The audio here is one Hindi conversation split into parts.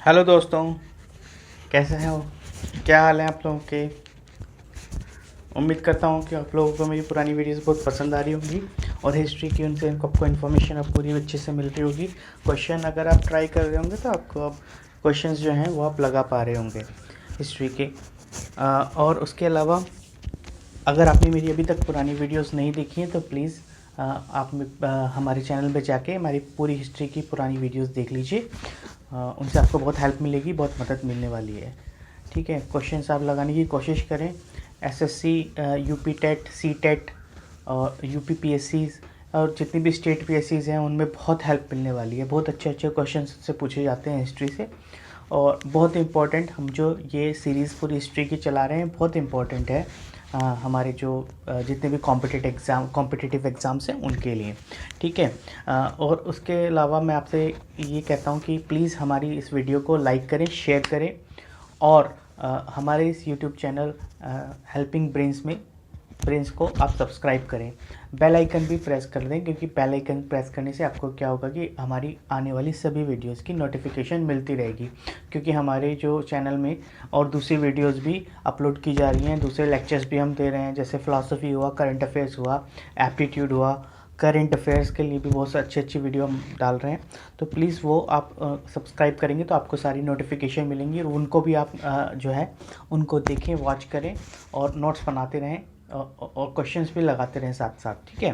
हेलो दोस्तों, कैसे हैं वो? क्या हाल है आप लोगों के? उम्मीद करता हूँ कि आप लोगों को मेरी पुरानी वीडियोस बहुत पसंद आ रही होंगी और हिस्ट्री की उनसे आपको इन्फॉर्मेशन अब पूरी अच्छे से मिल रही होगी। क्वेश्चन अगर आप ट्राई कर रहे होंगे तो आपको अब क्वेश्चंस जो हैं वो आप लगा पा रहे होंगे हिस्ट्री के। और उसके अलावा अगर आपने मेरी अभी तक पुरानी वीडियोस नहीं देखी हैं तो प्लीज़ हमारे चैनल पे जाके हमारी पूरी हिस्ट्री की पुरानी वीडियोस देख लीजिए। उनसे आपको बहुत हेल्प मिलेगी, बहुत मदद मिलने वाली है। ठीक है, क्वेश्चंस आप लगाने की कोशिश करें। SSC, UP TET, C TET और यूपी पीएससीज और जितनी भी स्टेट पीएससीज हैं उनमें बहुत हेल्प मिलने वाली है। बहुत अच्छे अच्छे क्वेश्चन से पूछे जाते हैं हिस्ट्री से। और बहुत इम्पोर्टेंट, हम जो ये सीरीज़ पूरी हिस्ट्री की चला रहे हैं बहुत इम्पोर्टेंट है हमारे जो जितने भी कॉम्पिटिटिव एग्ज़ाम्स हैं उनके लिए। ठीक है, और उसके अलावा मैं आपसे ये कहता हूँ कि प्लीज़ हमारी इस वीडियो को लाइक करें, शेयर करें और हमारे इस यूट्यूब चैनल हेल्पिंग ब्रेन्स को आप सब्सक्राइब करें। बेल आइकन भी प्रेस कर दें, क्योंकि बेल आइकन प्रेस करने से आपको क्या होगा कि हमारी आने वाली सभी वीडियोस की नोटिफिकेशन मिलती रहेगी। क्योंकि हमारे जो चैनल में और दूसरी वीडियोस भी अपलोड की जा रही हैं, दूसरे लेक्चर्स भी हम दे रहे हैं, जैसे फ़िलासफ़ी हुआ, करंट अफेयर्स हुआ, एप्टीट्यूड हुआ। करंट अफेयर्स के लिए भी बहुत अच्छी अच्छी वीडियो हम डाल रहे हैं। तो प्लीज़ वो आप सब्सक्राइब करेंगे तो आपको सारी नोटिफिकेशन मिलेंगी और उनको भी आप जो है उनको देखें, वॉच करें और नोट्स बनाते रहें और क्वेश्चंस भी लगाते रहें साथ साथ। ठीक है,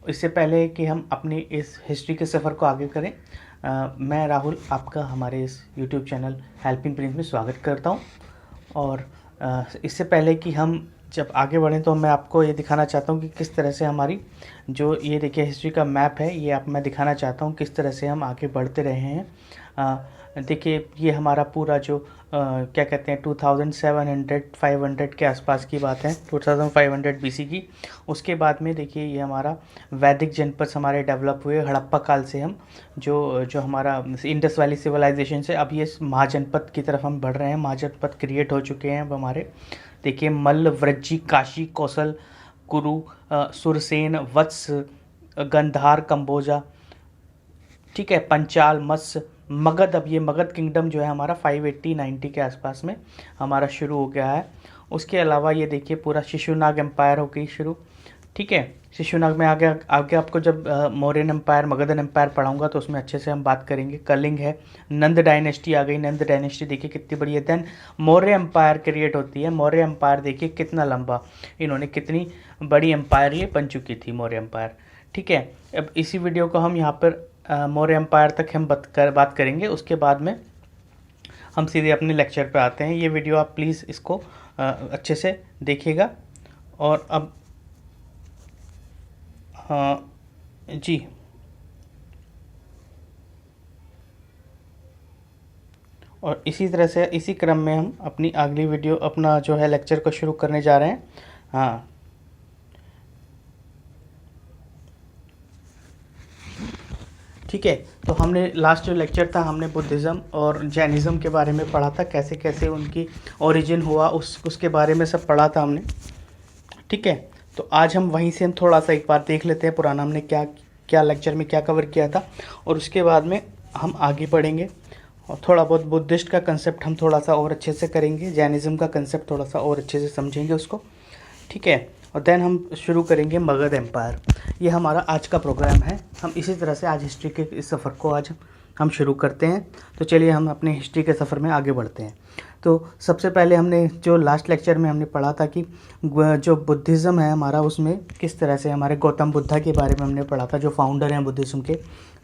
इससे पहले कि हम अपनी इस हिस्ट्री के सफ़र को आगे करें, मैं राहुल आपका हमारे इस यूट्यूब चैनल हेल्पिंग प्रिंस में स्वागत करता हूं। और इससे पहले कि हम जब आगे बढ़ें तो मैं आपको ये दिखाना चाहता हूं कि किस तरह से हमारी जो ये देखिए हिस्ट्री का मैप है, ये आप मैं दिखाना चाहता हूं किस तरह से हम आगे बढ़ते रहे हैं। देखिए ये हमारा पूरा जो क्या कहते हैं 2700 500 के आसपास की बात है, 2500 बीसी की। उसके बाद में देखिए ये हमारा वैदिक जनपद हमारे डेवलप हुए हड़प्पा काल से। हम जो जो हमारा इंडस वैली सिविलाइजेशन से अब ये महाजनपद की तरफ हम बढ़ रहे हैं। महाजनपद क्रिएट हो चुके हैं अब हमारे। देखिए मल्ल, व्रज्जी, काशी, कौशल, कुरु, सुरसेन, वत्स, गंधार, कंबोजा, ठीक है, पंचाल, मत्स्य, मगध। अब ये मगध किंगडम जो है हमारा 580-90 के आसपास में हमारा शुरू हो गया है। उसके अलावा ये देखिए पूरा शिशुनाग एम्पायर हो गई शुरू। ठीक है, शिशुनाग में आगे आगे आपको जब मौर्यन एम्पायर, मगधन एम्पायर पढ़ाऊंगा तो उसमें अच्छे से हम बात करेंगे। कलिंग है, नंद डायनेस्टी आ गई। नंद डायनेस्टी देखिए कितनी बड़ी है। देन मौर्य एम्पायर क्रिएट होती है। मौर्य एम्पायर देखिए कितना लंबा, इन्होंने कितनी बड़ी एम्पायर ये बन चुकी थी मौर्य एम्पायर। ठीक है, अब इसी वीडियो को हम यहाँ पर मौर्य एम्पायर तक हम बात करेंगे। उसके बाद में हम सीधे अपने लेक्चर पे आते हैं। ये वीडियो आप प्लीज़ इसको अच्छे से देखिएगा। और अब हाँ जी, और इसी तरह से इसी क्रम में हम अपनी अगली वीडियो अपना जो है लेक्चर को शुरू करने जा रहे हैं। हाँ ठीक है, तो हमने लास्ट जो लेक्चर था हमने बुद्धिज़्म और जैनिज़्म के बारे में पढ़ा था, कैसे कैसे उनकी ओरिजिन हुआ उसके बारे में सब पढ़ा था हमने। ठीक है, तो आज हम वहीं से हम थोड़ा सा एक बार देख लेते हैं पुराना हमने क्या क्या लेक्चर में क्या कवर किया था, और उसके बाद में हम आगे बढ़ेंगे और थोड़ा बहुत बुद्धिस्ट का कंसेप्ट हम थोड़ा सा और अच्छे से करेंगे, जैनिज़्म का कंसेप्ट थोड़ा सा और अच्छे से समझेंगे उसको। ठीक है, और देन हम शुरू करेंगे मगध एम्पायर। ये हमारा आज का प्रोग्राम है। हम इसी तरह से आज हिस्ट्री के इस सफ़र को आज हम शुरू करते हैं। तो चलिए हम अपने हिस्ट्री के सफ़र में आगे बढ़ते हैं। तो सबसे पहले हमने जो लास्ट लेक्चर में हमने पढ़ा था कि जो बुद्धिज़्म है हमारा उसमें किस तरह से हमारे गौतम बुद्धा के बारे में हमने पढ़ा था, जो फाउंडर हैं बुद्धिज़्म के।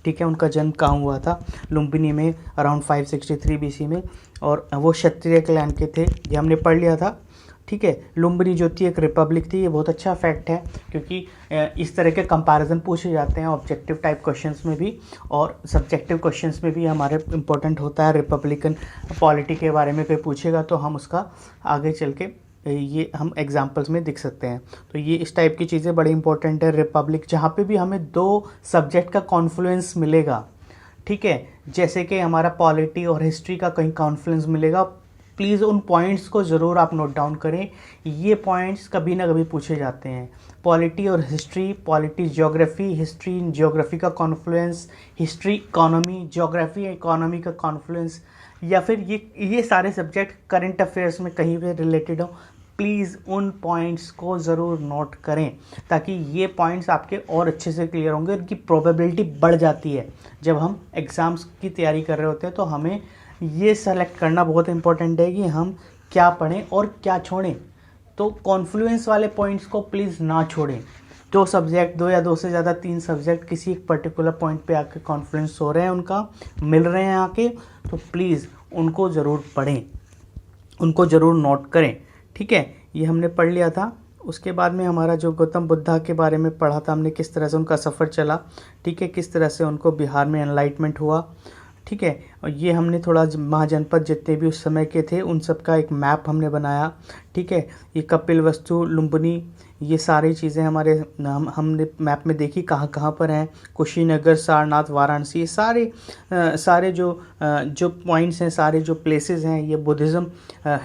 ठीक है, उनका जन्म कहाँ हुआ था? लुम्बिनी में अराउंड 563 बीसी में, और वो क्षत्रिय क्लैन के थे, ये हमने पढ़ लिया था। ठीक है, लुम्बिनी जो थी एक रिपब्लिक थी। ये बहुत अच्छा फैक्ट है क्योंकि इस तरह के कंपैरिजन पूछे जाते हैं ऑब्जेक्टिव टाइप क्वेश्चंस में भी और सब्जेक्टिव क्वेश्चंस में भी हमारे इंपॉर्टेंट होता है। रिपब्लिकन पॉलिटी के बारे में कोई पूछेगा तो हम उसका आगे चल के ये हम एग्जाम्पल्स में दिख सकते हैं। तो ये इस टाइप की चीज़ें बड़ी इंपॉर्टेंट है। रिपब्लिक जहाँ पे भी हमें दो सब्जेक्ट का कॉन्फ्लुएंस मिलेगा, ठीक है, जैसे कि हमारा पॉलिटी और हिस्ट्री का कहीं कॉन्फ्लुएंस मिलेगा, प्लीज़ उन पॉइंट्स को ज़रूर आप नोट डाउन करें, ये पॉइंट्स कभी ना कभी पूछे जाते हैं। पॉलिटी और history, polity geography, history geography का confluence, history economy, geography economy का कॉन्फ्लुएंस, या फिर ये सारे सब्जेक्ट करंट अफेयर्स में कहीं भी रिलेटेड हो, प्लीज़ उन पॉइंट्स को ज़रूर नोट करें, ताकि ये पॉइंट्स आपके और अच्छे से क्लियर होंगे। उनकी प्रोबेबिलिटी बढ़ जाती है जब हम एग्ज़ाम्स की तैयारी कर रहे होते हैं। तो हमें ये सेलेक्ट करना बहुत इंपॉर्टेंट है कि हम क्या पढ़ें और क्या छोड़ें। तो कॉन्फ्लुएंस वाले पॉइंट्स को प्लीज़ ना छोड़ें। दो सब्जेक्ट, दो या दो से ज़्यादा तीन सब्जेक्ट किसी एक पर्टिकुलर पॉइंट पे आके कॉन्फ्लुएंस हो रहे हैं, उनका मिल रहे हैं आके, तो प्लीज़ उनको ज़रूर पढ़ें, उनको ज़रूर नोट करें। ठीक है, ये हमने पढ़ लिया था। उसके बाद में हमारा जो गौतम बुद्धा के बारे में पढ़ा था हमने, किस तरह से उनका सफ़र चला, ठीक है, किस तरह से उनको बिहार में एनलाइटमेंट हुआ, ठीक है। और ये हमने थोड़ा महाजनपद जितने भी उस समय के थे उन सब का एक मैप हमने बनाया, ठीक है। ये कपिलवस्तु, लुम्बिनी, ये सारी चीज़ें हमारे हमने मैप में देखी कहाँ कहाँ पर हैं। कुशीनगर, सारनाथ, वाराणसी, ये सारे जो पॉइंट्स हैं, सारे जो प्लेसेस हैं, ये बुद्धिज़्म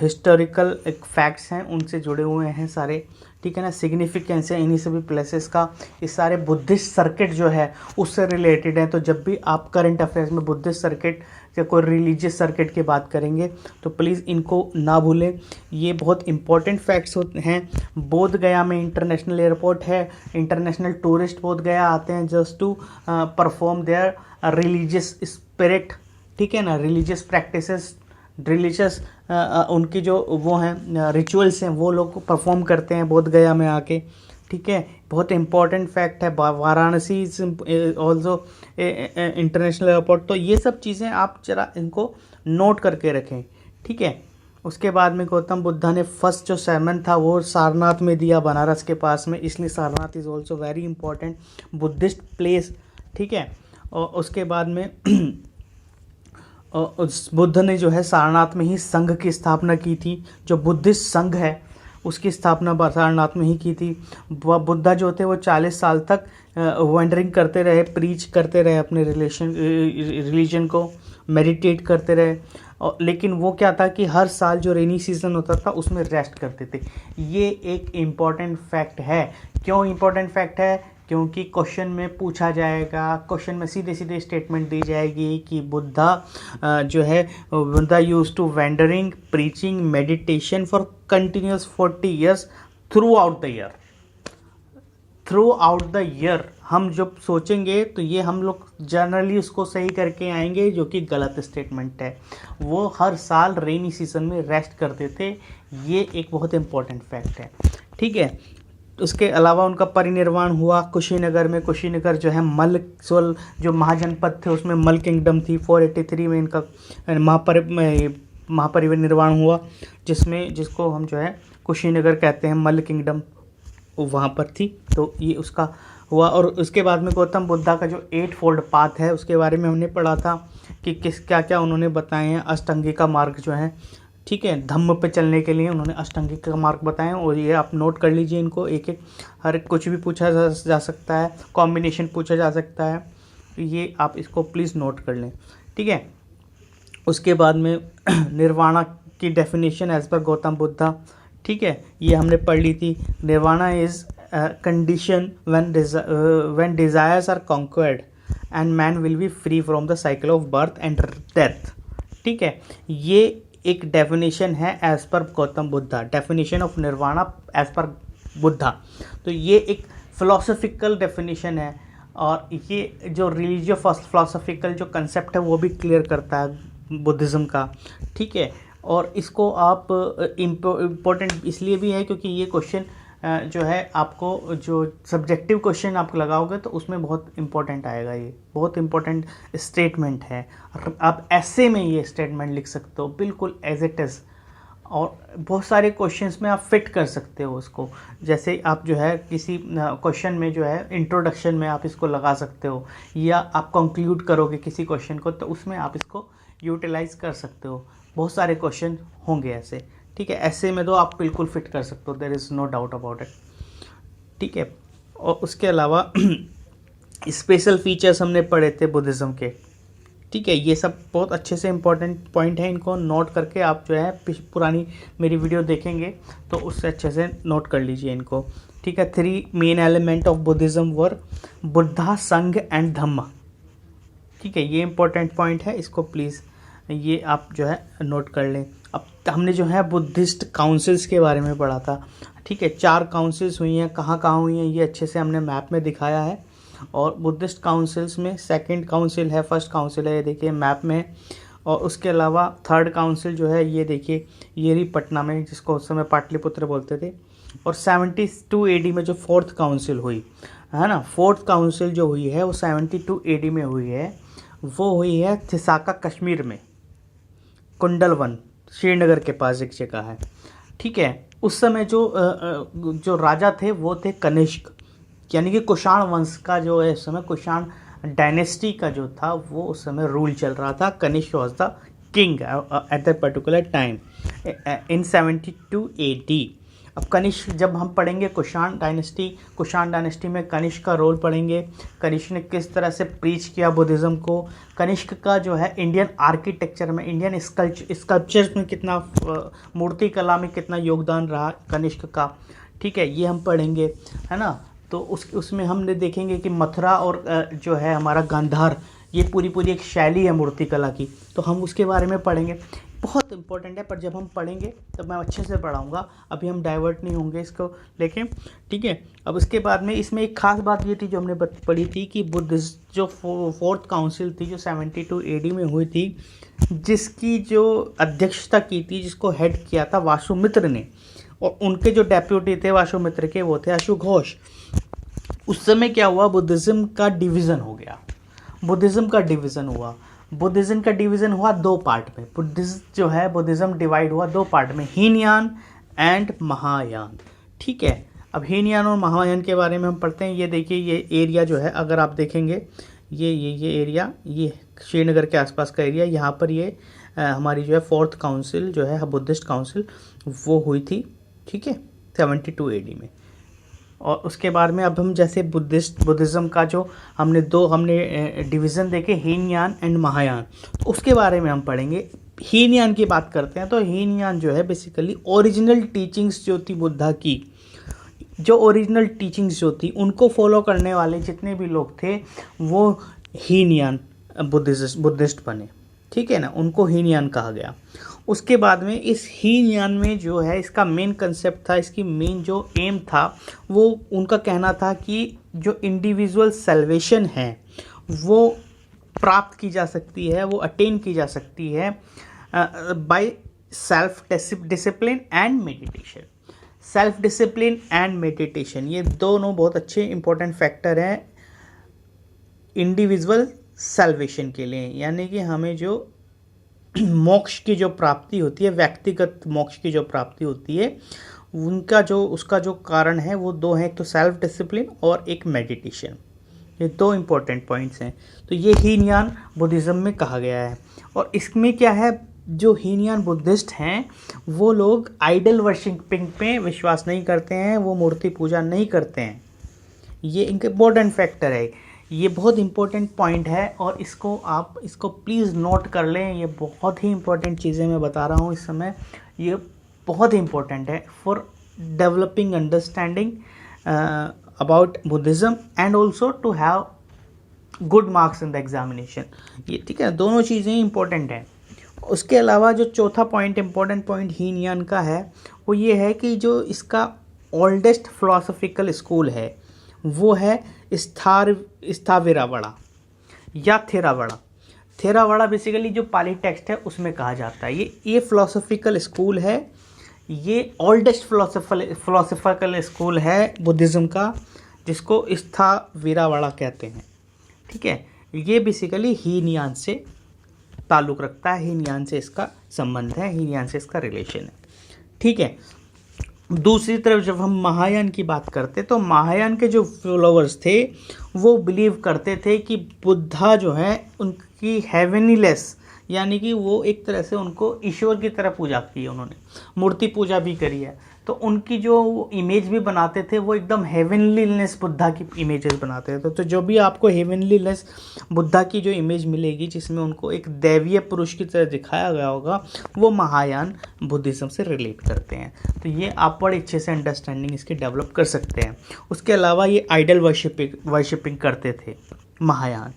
हिस्टोरिकल एक फैक्ट्स हैं, उनसे जुड़े हुए हैं सारे, ठीक है ना। सिग्निफिकेंस है इन्हीं सभी प्लेसेस का। ये सारे बुद्धिस्ट सर्किट जो है उससे रिलेटेड है। तो जब भी आप करंट अफेयर्स में बुद्धिस्ट सर्किट या कोई रिलीजियस सर्किट की बात करेंगे तो प्लीज़ इनको ना भूलें, ये बहुत इंपॉर्टेंट फैक्ट्स होते हैं। बोध गया में इंटरनेशनल एयरपोर्ट है, इंटरनेशनल टूरिस्ट बोध गया आते हैं just to perform there religious spirit, ठीक है ना, रिलीजियस प्रैक्टिसेस, रिलीजियस उनकी जो वो हैं रिचुअल्स हैं वो लोग परफॉर्म करते हैं बोध गया में आके, ठीक है। बहुत इंपॉर्टेंट फैक्ट है। Varanasi also international airport. तो ये सब चीज़ें आप जरा इनको नोट करके रखें, ठीक है। उसके बाद में गौतम बुद्धा ने फर्स्ट जो sermon था वो सारनाथ में दिया, बनारस के पास में, इसलिए Sarnath is also very important Buddhist place, ठीक है। और उसके बाद में उस बुद्ध ने जो है सारनाथ में ही संघ की स्थापना की थी। जो बुद्धिस्ट संघ है उसकी स्थापना सारनाथ में ही की थी। बुद्धा जो थे वो 40 साल तक वंडरिंग करते रहे, प्रीच करते रहे अपने रिलीजन को, मेडिटेट करते रहे। और लेकिन वो क्या था कि हर साल जो रेनी सीजन होता था उसमें रेस्ट करते थे। ये एक इम्पॉर्टेंट फैक्ट है। क्यों इम्पॉर्टेंट फैक्ट है? क्योंकि क्वेश्चन में पूछा जाएगा, क्वेश्चन में सीधे सीधे स्टेटमेंट दी जाएगी कि Buddha use to wandering, preaching, meditation for continuous 40 years throughout the year. हम जब सोचेंगे तो ये हम लोग जनरली उसको सही करके आएंगे, जो कि गलत स्टेटमेंट है। वो हर साल रेनी सीजन में रेस्ट करते थे। ये एक बहुत इंपॉर्टेंट फैक्ट है, ठीक है। उसके अलावा उनका परिनिर्वाण हुआ कुशीनगर में। कुशीनगर जो है मल जो महाजनपद थे उसमें मल किंगडम थी। 483 में इनका महापरिनिर्वाण हुआ, जिसको हम जो है कुशीनगर कहते हैं, मल किंगडम वहाँ पर थी। तो ये उसका हुआ। और उसके बाद में गौतम बुद्धा का जो 8 फोल्ड पाथ है उसके बारे में हमने पढ़ा था कि क्या क्या उन्होंने बताए हैं। अष्टांगी का मार्ग जो है, ठीक है, धम्म पे चलने के लिए उन्होंने अष्टांगिक का मार्ग बताए। और ये आप नोट कर लीजिए इनको, एक एक हर कुछ भी पूछा जा सकता है, कॉम्बिनेशन पूछा जा सकता है, ये आप इसको प्लीज़ नोट कर लें, ठीक है। उसके बाद में निर्वाणा की definition as per Gautam Buddha, ठीक है, ये हमने पढ़ ली थी। Nirvana is condition when desires are conquered and man will be free from the cycle of birth and death, ठीक है। ये एक डेफिनेशन है as per Gautam Buddha, definition of nirvana as per Buddha. तो ये एक फिलोसफिकल डेफिनेशन है और ये जो रिलीजियस फिलोसफिकल जो कंसेप्ट है वो भी क्लियर करता है बुद्धिज़्म का, ठीक है। और इसको आप इम्पोर्टेंट इसलिए भी है क्योंकि ये क्वेश्चन जो है आपको जो सब्जेक्टिव क्वेश्चन आप लगाओगे तो उसमें बहुत इंपॉर्टेंट आएगा। ये बहुत इंपॉर्टेंट स्टेटमेंट है। आप ऐसे में ये स्टेटमेंट लिख सकते हो बिल्कुल एज इट इज़, और बहुत सारे क्वेश्चंस में आप फिट कर सकते हो उसको। जैसे आप जो है किसी क्वेश्चन में जो है इंट्रोडक्शन में आप इसको लगा सकते हो, या आप कंक्लूड करोगे किसी क्वेश्चन को तो उसमें आप इसको यूटिलाइज कर सकते हो। बहुत सारे क्वेश्चन होंगे ऐसे, ठीक है। ऐसे में तो आप बिल्कुल फिट कर सकते हो, there is no doubt about it, ठीक है। और उसके अलावा स्पेशल फीचर्स हमने पढ़े थे बुद्धिज़्म के, ठीक है, ये सब बहुत अच्छे से इंपॉर्टेंट पॉइंट है, इनको नोट करके आप जो है पुरानी मेरी वीडियो देखेंगे तो उससे अच्छे से नोट कर लीजिए इनको। ठीक है, 3 मेन एलिमेंट ऑफ बुद्धिज़्म वर बुद्धा, संघ एंड धम्म। ठीक है, ये इंपॉर्टेंट पॉइंट है, इसको प्लीज़ ये आप जो है नोट कर लें। अब हमने जो है बुद्धिस्ट काउंसिल्स के बारे में पढ़ा था। ठीक है, 4 काउंसिल्स हुई हैं, कहाँ कहाँ हुई हैं ये अच्छे से हमने मैप में दिखाया है। और बुद्धिस्ट काउंसिल्स में सेकंड काउंसिल है, फर्स्ट काउंसिल है, ये देखिए मैप में। और उसके अलावा थर्ड काउंसिल जो है ये देखिए येरी पटना में, जिसको उस समय पाटलिपुत्र बोलते थे। और 72 AD में जो फोर्थ काउंसिल हुई है ना, फोर्थ काउंसिल जो हुई है वो 72 AD में हुई है। वो हुई है थिसाका कश्मीर में, कुंडलवन श्रीनगर के पास एक जगह है। ठीक है, उस समय जो राजा थे वो थे कनिष्क, यानी कि कुषाण वंश का जो है, उस समय कुषाण डायनेस्टी का जो था वो उस समय रूल चल रहा था। Kanishka was the king at that particular time in 72 AD। अब कनिष्क जब हम पढ़ेंगे कुषाण डायनेस्टी में कनिष्क का रोल पढ़ेंगे, कनिष्क ने किस तरह से प्रीच किया बुद्धिज़्म को, कनिष्क का जो है इंडियन आर्किटेक्चर में, इंडियन स्कल्पचर्स में कितना, मूर्ति कला में कितना योगदान रहा कनिष्क का। ठीक है, ये हम पढ़ेंगे, है ना। तो उसमें हमने देखेंगे कि मथुरा और जो है हमारा गांधार, ये पूरी एक शैली है मूर्ति कला की, तो हम उसके बारे में पढ़ेंगे। बहुत इंपॉर्टेंट है, पर जब हम पढ़ेंगे तब मैं अच्छे से पढ़ाऊँगा, अभी हम डाइवर्ट नहीं होंगे इसको लेके। ठीक है, अब उसके बाद में इसमें एक खास बात ये थी जो हमने पढ़ी थी कि बुद्धिस्ट जो फोर्थ काउंसिल थी जो 72 AD में हुई थी, जिसकी जो अध्यक्षता की थी, जिसको हेड किया था वासुमित्र ने, और उनके जो डेप्यूटी थे वासुमित्र के वो थे अशुघोष। उस समय क्या हुआ, बुद्धिज़्म का डिवीज़न हो गया, बुद्धिज़्म का डिवीज़न हुआ 2 पार्ट में। बुद्धिज़्म डिवाइड हुआ 2 पार्ट में, हीनयान एंड महायान। ठीक है, अब हीनयान और महायान के बारे में हम पढ़ते हैं। ये देखिए, ये एरिया जो है अगर आप देखेंगे, ये एरिया, ये श्रीनगर के आसपास का एरिया, यहाँ पर ये हमारी जो है फोर्थ काउंसिल जो है बुद्धिस्ट काउंसिल वो हुई थी। ठीक है, 72 AD में। और उसके बाद में अब हम जैसे बुद्धिज़्म का जो हमने डिवीज़न देखे, हीनयान एंड महायान, तो उसके बारे में हम पढ़ेंगे। हीनयान की बात करते हैं तो हीनयान जो है बेसिकली ओरिजिनल टीचिंग्स जो थी बुद्धा की, जो ओरिजिनल टीचिंग्स जो थी उनको फॉलो करने वाले जितने भी लोग थे वो हीनयान बुद्धिस्ट बने। ठीक है ना, उनको हीनयान कहा गया। उसके बाद में इस हीनयान में जो है इसका मेन कंसेप्ट था, इसकी मेन जो एम था, वो उनका कहना था कि जो इंडिविजुअल सैल्वेशन है वो प्राप्त की जा सकती है, वो अटेन की जा सकती है by self discipline and meditation. Self discipline and meditation, ये दोनों बहुत अच्छे इंपॉर्टेंट फैक्टर हैं इंडिविजुअल सैल्वेशन के लिए, यानी कि हमें जो मोक्ष की जो प्राप्ति होती है, व्यक्तिगत मोक्ष की जो प्राप्ति होती है, उसका जो कारण है वो 2 हैं, एक तो सेल्फ डिसिप्लिन और एक मेडिटेशन। ये 2 इंपॉर्टेंट पॉइंट्स हैं। तो ये हीनयान बुद्धिज़्म में कहा गया है। और इसमें क्या है, जो हीनयान बुद्धिस्ट हैं वो लोग आइडल वर्शिपिंग पे विश्वास नहीं करते हैं, वो मूर्ति पूजा नहीं करते हैं। ये इनका इम्पोर्टेंट फैक्टर है, ये बहुत इंपॉर्टेंट पॉइंट है, और इसको प्लीज़ नोट कर लें। ये बहुत ही इंपॉर्टेंट चीज़ें मैं बता रहा हूँ इस समय, ये बहुत ही इंपॉर्टेंट है for developing understanding about Buddhism and also to have good marks in the examination. ये ठीक है, दोनों चीज़ें इंपॉर्टेंट हैं। उसके अलावा जो चौथा पॉइंट, इंपॉर्टेंट पॉइंट हीनयान का है, वो ये है कि जो इसका ओल्डेस्ट फिलोसॉफिकल स्कूल है वो है स्थाविरावड़ा या थेरावाड़ा बेसिकली जो पाली टेक्स्ट है उसमें कहा जाता है। ये फिलोसॉफिकल स्कूल है, ये ओल्डेस्ट फिलोसॉफिकल स्कूल है बुद्धिज़्म का, जिसको स्थाविरावड़ा कहते हैं। ठीक है, ये बेसिकली हीनयान से ताल्लुक़ रखता है, हीनयान से इसका संबंध है, हीनयान से इसका रिलेशन है। ठीक है, दूसरी तरफ जब हम महायान की बात करते तो महायान के जो फॉलोअर्स थे वो बिलीव करते थे कि बुद्धा जो है उनकी हेवनलीनेस, यानी कि वो एक तरह से उनको ईश्वर की तरह पूजा की है, उन्होंने मूर्ति पूजा भी करी है, तो उनकी जो इमेज भी बनाते थे वो एकदम हेवनलीनेस बुद्धा की इमेजेस बनाते थे। तो जो भी आपको हेवनलीनेस बुद्धा की जो इमेज मिलेगी जिसमें उनको एक दैवीय पुरुष की तरह दिखाया गया होगा, वो महायान बुद्धिज़्म से रिलेट करते हैं। तो ये आप बड़े अच्छे से अंडरस्टैंडिंग इसकी डेवलप कर सकते हैं। उसके अलावा ये आइडल वर्शिपिंग करते थे महायान,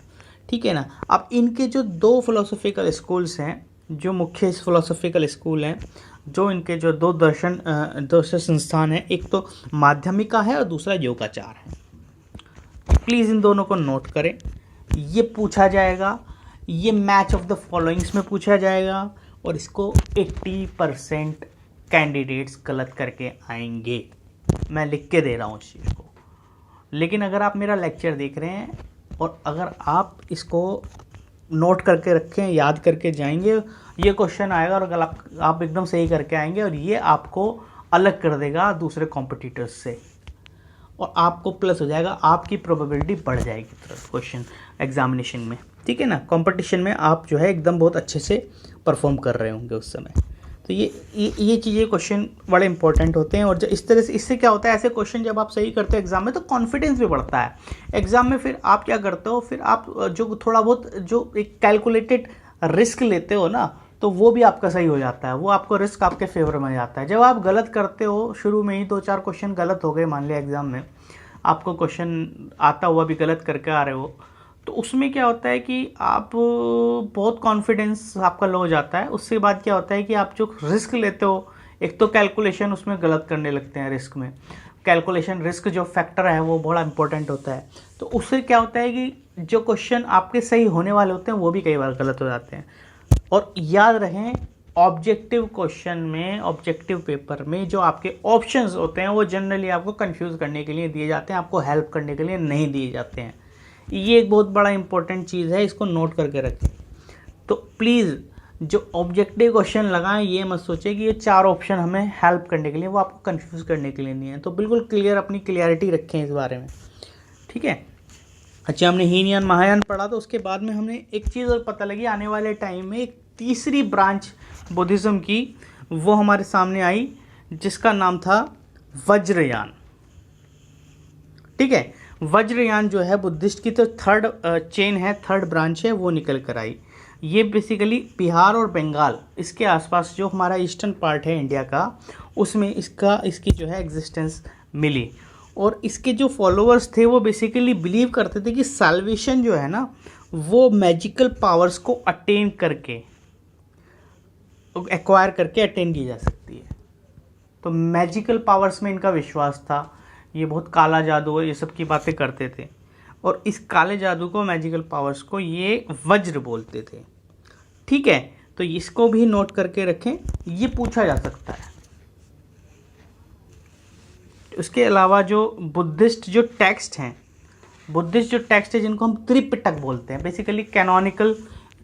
ठीक है ना। अब इनके जो दो फिलोसॉफिकल स्कूल्स हैं, जो मुख्य फिलोसॉफिकल स्कूल हैं, जो इनके जो दो दर्शन संस्थान हैं, एक तो माध्यमिका है और दूसरा योगाचार है। प्लीज़ इन दोनों को नोट करें, ये पूछा जाएगा, ये मैच ऑफ द फॉलोइंग्स में पूछा जाएगा और इसको 80% कैंडिडेट्स गलत करके आएंगे। मैं लिख के दे रहा हूँ इस चीज़ को। लेकिन अगर आप मेरा लेक्चर देख रहे हैं और अगर आप इसको नोट करके रखें, याद करके जाएंगे, ये क्वेश्चन आएगा और अगर आप एकदम सही करके आएंगे और ये आपको अलग कर देगा दूसरे कॉम्पिटिटर्स से और आपको प्लस हो जाएगा, आपकी प्रोबेबिलिटी बढ़ जाएगी क्वेश्चन एग्जामिनेशन में, ठीक है ना। कंपटीशन में आप जो है एकदम बहुत अच्छे से परफॉर्म कर रहे होंगे उस समय। तो ये चीज़ें क्वेश्चन बड़े इंपॉर्टेंट होते हैं। और जब इस तरह से, इससे क्या होता है, ऐसे क्वेश्चन जब आप सही करते हो एग्जाम में तो कॉन्फिडेंस भी बढ़ता है एग्जाम में। फिर आप क्या करते हो, फिर आप जो थोड़ा बहुत जो एक कैलकुलेटेड रिस्क लेते हो ना, तो वो भी आपका सही हो जाता है, वो आपको रिस्क आपके फेवर में जाता है। जब आप गलत करते हो, शुरू में ही 2-4 क्वेश्चन गलत हो गए, मान लिया एग्जाम में आपको क्वेश्चन आता हुआ भी गलत करके आ रहे हो, तो उसमें क्या होता है कि आप बहुत कॉन्फिडेंस आपका लो हो जाता है। उसके बाद क्या होता है कि आप जो रिस्क लेते हो, एक तो कैलकुलेशन उसमें गलत करने लगते हैं। रिस्क में कैलकुलेशन, रिस्क जो फैक्टर है वो बड़ा इंपॉर्टेंट होता है। तो उससे क्या होता है कि जो क्वेश्चन आपके सही होने वाले होते हैं वो भी कई बार गलत हो जाते हैं। और याद रखें, ऑब्जेक्टिव क्वेश्चन में, ऑब्जेक्टिव पेपर में जो आपके ऑप्शंस होते हैं वो जनरली आपको कंफ्यूज करने के लिए दिए जाते हैं, आपको हेल्प करने के लिए नहीं दिए जाते हैं। ये एक बहुत बड़ा इंपॉर्टेंट चीज़ है, इसको नोट करके रखें। तो प्लीज़ जो ऑब्जेक्टिव क्वेश्चन लगाएं, ये मत सोचें कि ये 4 ऑप्शन हमें हेल्प करने के लिए, वो आपको कंफ्यूज करने के लिए नहीं है। तो बिल्कुल क्लियर, अपनी क्लियरिटी रखें इस बारे में, ठीक है। अच्छा, हमने हीनयान महायान पढ़ा, तो उसके बाद में हमने एक चीज़ और पता लगी, आने वाले टाइम में एक तीसरी ब्रांच बुद्धिज़्म की वो हमारे सामने आई, जिसका नाम था वज्रयान, ठीक है। वज्रयान जो है बुद्धिस्ट की तो थर्ड चेन है, थर्ड ब्रांच है, वो निकल कर आई। ये बेसिकली बिहार और बंगाल, इसके आसपास जो हमारा ईस्टर्न पार्ट है इंडिया का, उसमें इसकी जो है एग्जिस्टेंस मिली। और इसके जो फॉलोअर्स थे वो बेसिकली बिलीव करते थे कि सैल्वेशन जो है ना, वो मैजिकल पावर्स को अटेन करके, एक्वायर करके अटेन की जा सकती है। तो मैजिकल पावर्स में इनका विश्वास था। ये बहुत काला जादू और ये सब की बातें करते थे, और इस काले जादू को, मैजिकल पावर्स को, ये वज्र बोलते थे, ठीक है। तो इसको भी नोट करके रखें, ये पूछा जा सकता है। उसके अलावा जो बुद्धिस्ट जो टेक्स्ट हैं, जिनको हम त्रिपिटक बोलते हैं, बेसिकली कैनोनिकल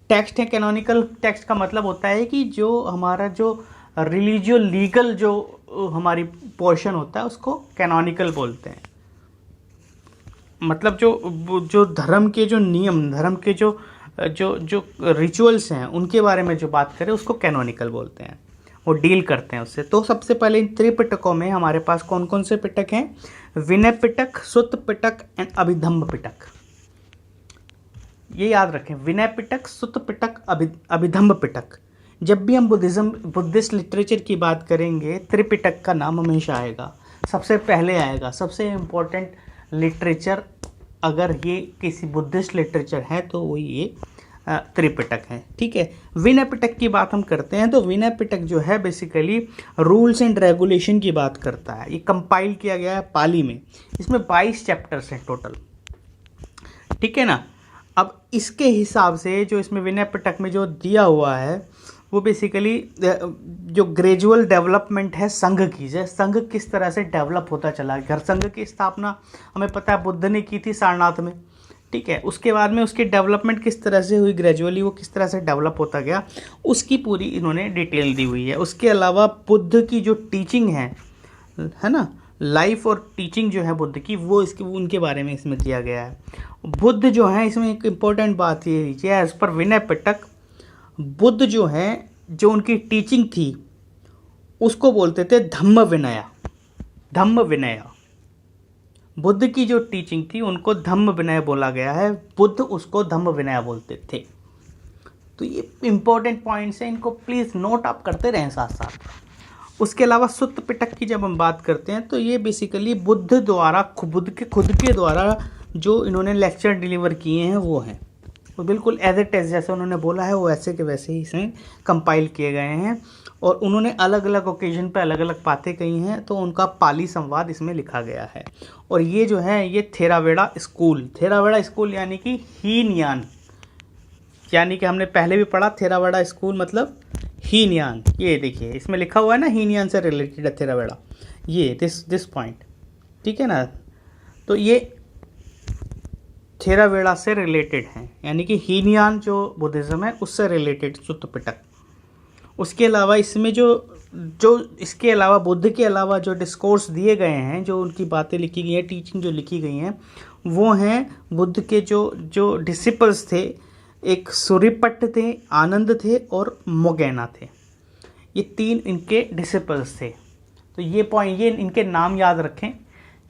टेक्स्ट है। कैनोनिकल टेक्स्ट का मतलब होता है कि जो हमारा जो रिलीजियो लीगल जो हमारी पोर्शन होता है उसको कैनोनिकल बोलते हैं। मतलब जो धर्म के जो नियम, धर्म के जो रिचुअल्स हैं, उनके बारे में जो बात करें उसको कैनोनिकल बोलते हैं, वो डील करते हैं उससे। तो सबसे पहले इन त्रिपिटकों में हमारे पास कौन कौन से पिटक हैं? विनय पिटक, सुत्त पिटक एंड अभिधम्म पिटक। ये याद रखें, विनय पिटक, सुत्त पिटक, अभिधम्म पिटक। जब भी हम बुद्धिस्ट लिटरेचर की बात करेंगे, त्रिपिटक का नाम हमेशा आएगा, सबसे पहले आएगा। सबसे इम्पोर्टेंट लिटरेचर अगर ये किसी बुद्धिस्ट लिटरेचर है तो वो ये त्रिपिटक है, ठीक है। विनय पिटक की बात हम करते हैं तो विनय पिटक जो है बेसिकली रूल्स एंड रेगुलेशन की बात करता है। ये कंपाइल किया गया है पाली में, इसमें 22 चैप्टर्स हैं टोटल, ठीक है ना। अब इसके हिसाब से जो इसमें विनय पिटक में जो दिया हुआ है वो बेसिकली जो ग्रेजुअल डेवलपमेंट है संघ की, जैसे संघ किस तरह से डेवलप होता चला। घर संघ की स्थापना हमें पता है बुद्ध ने की थी सारनाथ में, ठीक है। उसके बाद में उसकी डेवलपमेंट किस तरह से हुई, ग्रेजुअली वो किस तरह से डेवलप होता गया, उसकी पूरी इन्होंने डिटेल दी हुई है। उसके अलावा बुद्ध की जो टीचिंग है ना, लाइफ और टीचिंग जो है बुद्ध की, वो उनके बारे में इसमें दिया गया है। बुद्ध जो है, इसमें एक इम्पोर्टेंट बात ये लीजिए, एज पर विनय पिटक बुद्ध जो है, जो उनकी टीचिंग थी उसको बोलते थे धम्म विनया। धम्म विनय, बुद्ध की जो टीचिंग थी उनको धम्म विनय बोला गया है, बुद्ध उसको धम्म विनय बोलते थे। तो ये इंपॉर्टेंट पॉइंट्स हैं, इनको प्लीज़ नोट आप करते रहें साथ साथ। उसके अलावा सुत्त पिटक की जब हम बात करते हैं तो ये बेसिकली बुद्ध द्वारा खुद के द्वारा जो इन्होंने लेक्चर डिलीवर किए हैं वो हैं, वो बिल्कुल एज इट इज़ जैसे उन्होंने बोला है वो वैसे के वैसे ही इसमें कंपाइल किए गए हैं। और उन्होंने अलग अलग ओकेजन पे अलग अलग बातें कही हैं, तो उनका पाली संवाद इसमें लिखा गया है। और ये जो है ये थेरावेड़ा स्कूल यानी कि हीनयान, यानी कि हमने पहले भी पढ़ा थेरावेड़ा स्कूल मतलब हीनयान। ये देखिए इसमें लिखा हुआ है ना, हीनयान से रिलेटेड है थेरावेड़ा, ये दिस पॉइंट, ठीक है ना। तो ये थेरावेड़ा से रिलेटेड हैं, यानी कि हीनयान जो बुद्धिज़्म है उससे रिलेटेड सुत्त पिटक। उसके अलावा इसमें जो इसके अलावा बुद्ध के अलावा जो डिस्कोर्स दिए गए हैं, जो उनकी बातें लिखी गई हैं, टीचिंग जो लिखी गई हैं, वो हैं बुद्ध के जो डिसिपल्स थे, एक सूर्यपट्ट थे, आनंद थे और मोगैना थे। ये तीन इनके डिसिपल्स थे। तो ये इनके नाम याद रखें।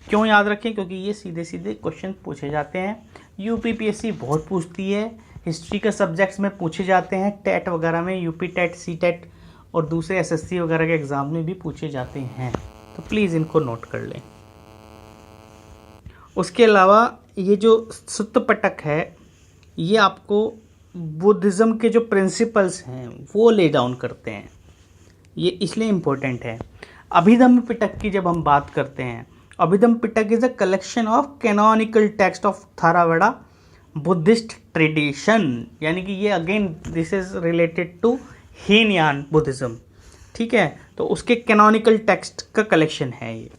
क्यों याद रखें? क्योंकि ये सीधे सीधे क्वेश्चन पूछे जाते हैं। यूपीपीएससी बहुत पूछती है, हिस्ट्री के सब्जेक्ट्स में पूछे जाते हैं, टेट वगैरह में, यूपी टेट, सी टेट और दूसरे एसएससी वगैरह के एग्ज़ाम में भी पूछे जाते हैं। तो प्लीज़ इनको नोट कर लें। उसके अलावा ये जो सुत्त पिटक है ये आपको बुद्धिज़्म के जो प्रिंसिपल्स हैं वो ले डाउन करते हैं, ये इसलिए इम्पोर्टेंट है। अभिधम्म पिटक की जब हम बात करते हैं, Abhidhamma Pitaka is a collection of canonical text of Theravada Buddhist tradition, यानी कि ये again this is related to Hinayana Buddhism, ठीक है। तो उसके कैनोनिकल टेक्स्ट का कलेक्शन है ये,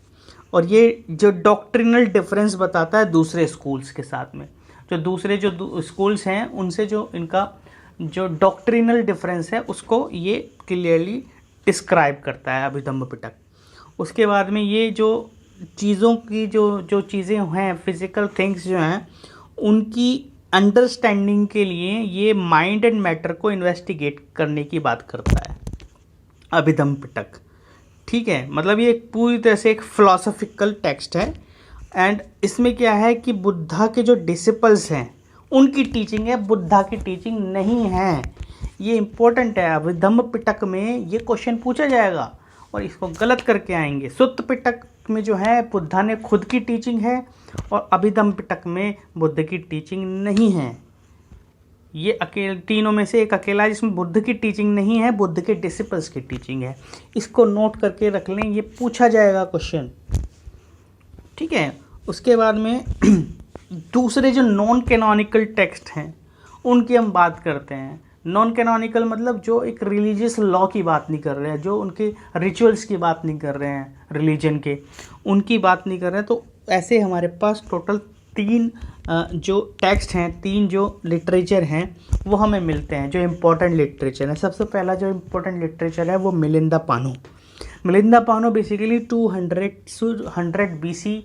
और ये जो डॉक्ट्रिनल डिफरेंस बताता है दूसरे स्कूल्स के साथ में, जो दूसरे जो स्कूल्स हैं उनसे जो इनका जो डॉक्ट्रिनल डिफरेंस है उसको ये क्लियरली डिस्क्राइब करता है अभिधम्म पिटक। उसके बाद में ये जो चीज़ों की जो चीज़ें हैं, फिजिकल थिंग्स जो हैं, उनकी अंडरस्टैंडिंग के लिए ये माइंड एंड मैटर को इन्वेस्टिगेट करने की बात करता है अभिधम्म पिटक, ठीक है। मतलब ये पूरी तरह से एक फिलोसॉफिकल टेक्स्ट है। एंड इसमें क्या है कि बुद्धा के जो डिसिपल्स हैं उनकी टीचिंग है, बुद्धा की टीचिंग नहीं है। ये इम्पोर्टेंट है। अभिधम्म पिटक में ये क्वेश्चन पूछा जाएगा और इसको गलत करके आएंगे। सुत्त पिटक में जो है बुद्धा ने खुद की टीचिंग है और अभिधम्म पिटक में बुद्ध की टीचिंग नहीं है। ये तीनों में से एक अकेला जिसमें बुद्ध की टीचिंग नहीं है, बुद्ध के डिसिपल्स की टीचिंग है। इसको नोट करके रख लें, ये पूछा जाएगा क्वेश्चन, ठीक है। उसके बाद में दूसरे जो नॉन कैनोनिकल टेक्स्ट हैं उनकी हम बात करते हैं। नॉन कैनोनिकल मतलब जो एक रिलीजियस लॉ की बात नहीं कर रहे हैं, जो उनके रिचुअल्स की बात नहीं कर रहे हैं, रिलीजन के उनकी बात नहीं कर रहे हैं। तो ऐसे हमारे पास टोटल 3 जो टेक्स्ट हैं, 3 जो लिटरेचर हैं वो हमें मिलते हैं, जो इम्पोर्टेंट लिटरेचर है। सबसे पहला जो इम्पोर्टेंट लिटरेचर है वो मिलिंदा पानो। मिलिंदा पानो बेसिकली 200 BC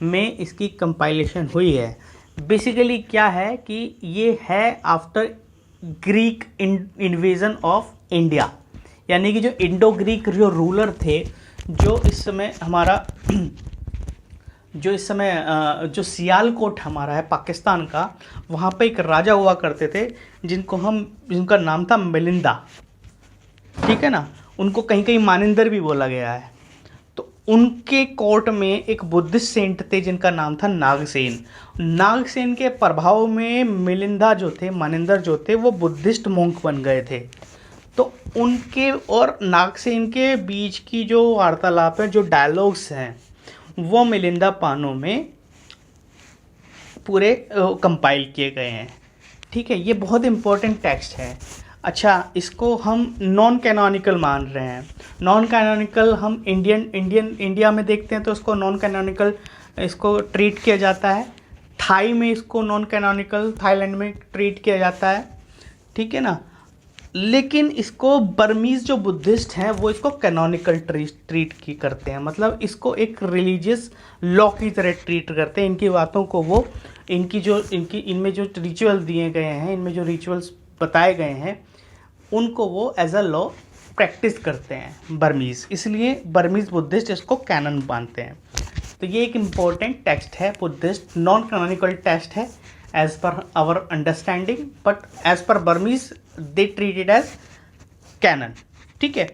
में इसकी कंपाइलेशन हुई है। बेसिकली क्या है कि ये है after Greek invasion of India, यानी कि जो इंडो ग्रीक जो रूलर थे, जो इस समय हमारा जो सियालकोट हमारा है पाकिस्तान का, वहाँ पे एक राजा हुआ करते थे जिनका नाम था मिलिंदा, ठीक है ना। उनको कहीं कहीं मानिंदर भी बोला गया है। तो उनके कोर्ट में एक बुद्धिस्ट सेंट थे जिनका नाम था नागसेन। नागसेन के प्रभाव में मिलिंदा जो थे, मानिंदर जो थे, वो बुद्धिस्ट मोंक बन गए थे। तो उनके और नागसेन के बीच की जो वार्तालाप है, जो डायलॉग्स हैं, वो मिलिंदा पानो में पूरे कंपाइल किए गए हैं, ठीक है। ये बहुत इम्पोर्टेंट टेक्स्ट है। अच्छा, इसको हम नॉन कैनोनिकल मान रहे हैं। नॉन कैनोनिकल हम इंडिया में देखते हैं तो इसको नॉन कैनोनिकल इसको ट्रीट किया जाता है। थाई में इसको नॉन कैनोनिकल, थाईलैंड में ट्रीट किया जाता है, ठीक है ना। लेकिन इसको बर्मीज़ जो बुद्धिस्ट हैं वो इसको कैनोनिकल ट्रीट की करते हैं, मतलब इसको एक रिलीजियस लॉ की तरह ट्रीट करते हैं। इनकी बातों को वो इनमें जो रिचुअल दिए गए हैं, इनमें जो रिचुअल्स बताए गए हैं, उनको वो एज अ लॉ प्रैक्टिस करते हैं बर्मीज़, इसलिए बर्मीज़ बुद्धिस्ट इसको कैनन मानते हैं। तो ये एक इम्पोर्टेंट टेक्स्ट है, बुद्धिस्ट नॉन कैनोनिकल टेक्स्ट है as per our understanding, but as per Burmese they treated as canon. ठीक है,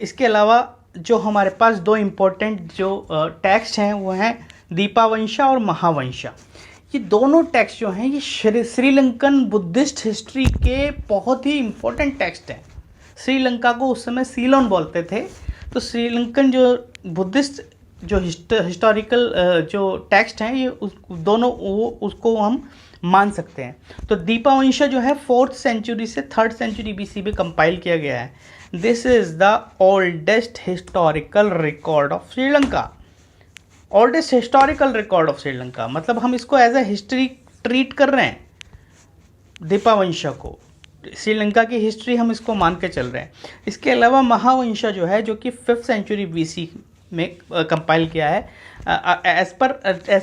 इसके अलावा जो हमारे पास दो इम्पोर्टेंट जो टेक्स्ट हैं वो हैं दीपावंशा और महावंशा। ये दोनों टेक्स्ट जो हैं ये श्रीलंकन बुद्धिस्ट हिस्ट्री के बहुत ही इम्पोर्टेंट टेक्स्ट हैं। श्रीलंका को उस समय सीलोन बोलते थे, तो श्रीलंकन जो बुद्धिस्ट जो हिस्टोरिकल जो टेक्स्ट हैं ये दोनों उसको हम मान सकते हैं। तो दीपावंशा जो है 4th सेंचुरी से 3rd सेंचुरी BC में कंपाइल किया गया है। This is the oldest historical record of Sri Lanka. Oldest historical record of Sri Lanka मतलब हम इसको एज ए हिस्ट्री ट्रीट कर रहे हैं, दीपावंशा को श्रीलंका की हिस्ट्री हम इसको मान के चल रहे हैं। इसके अलावा महावंशा जो है जो कि 5th सेंचुरी BC में कंपाइल किया है, as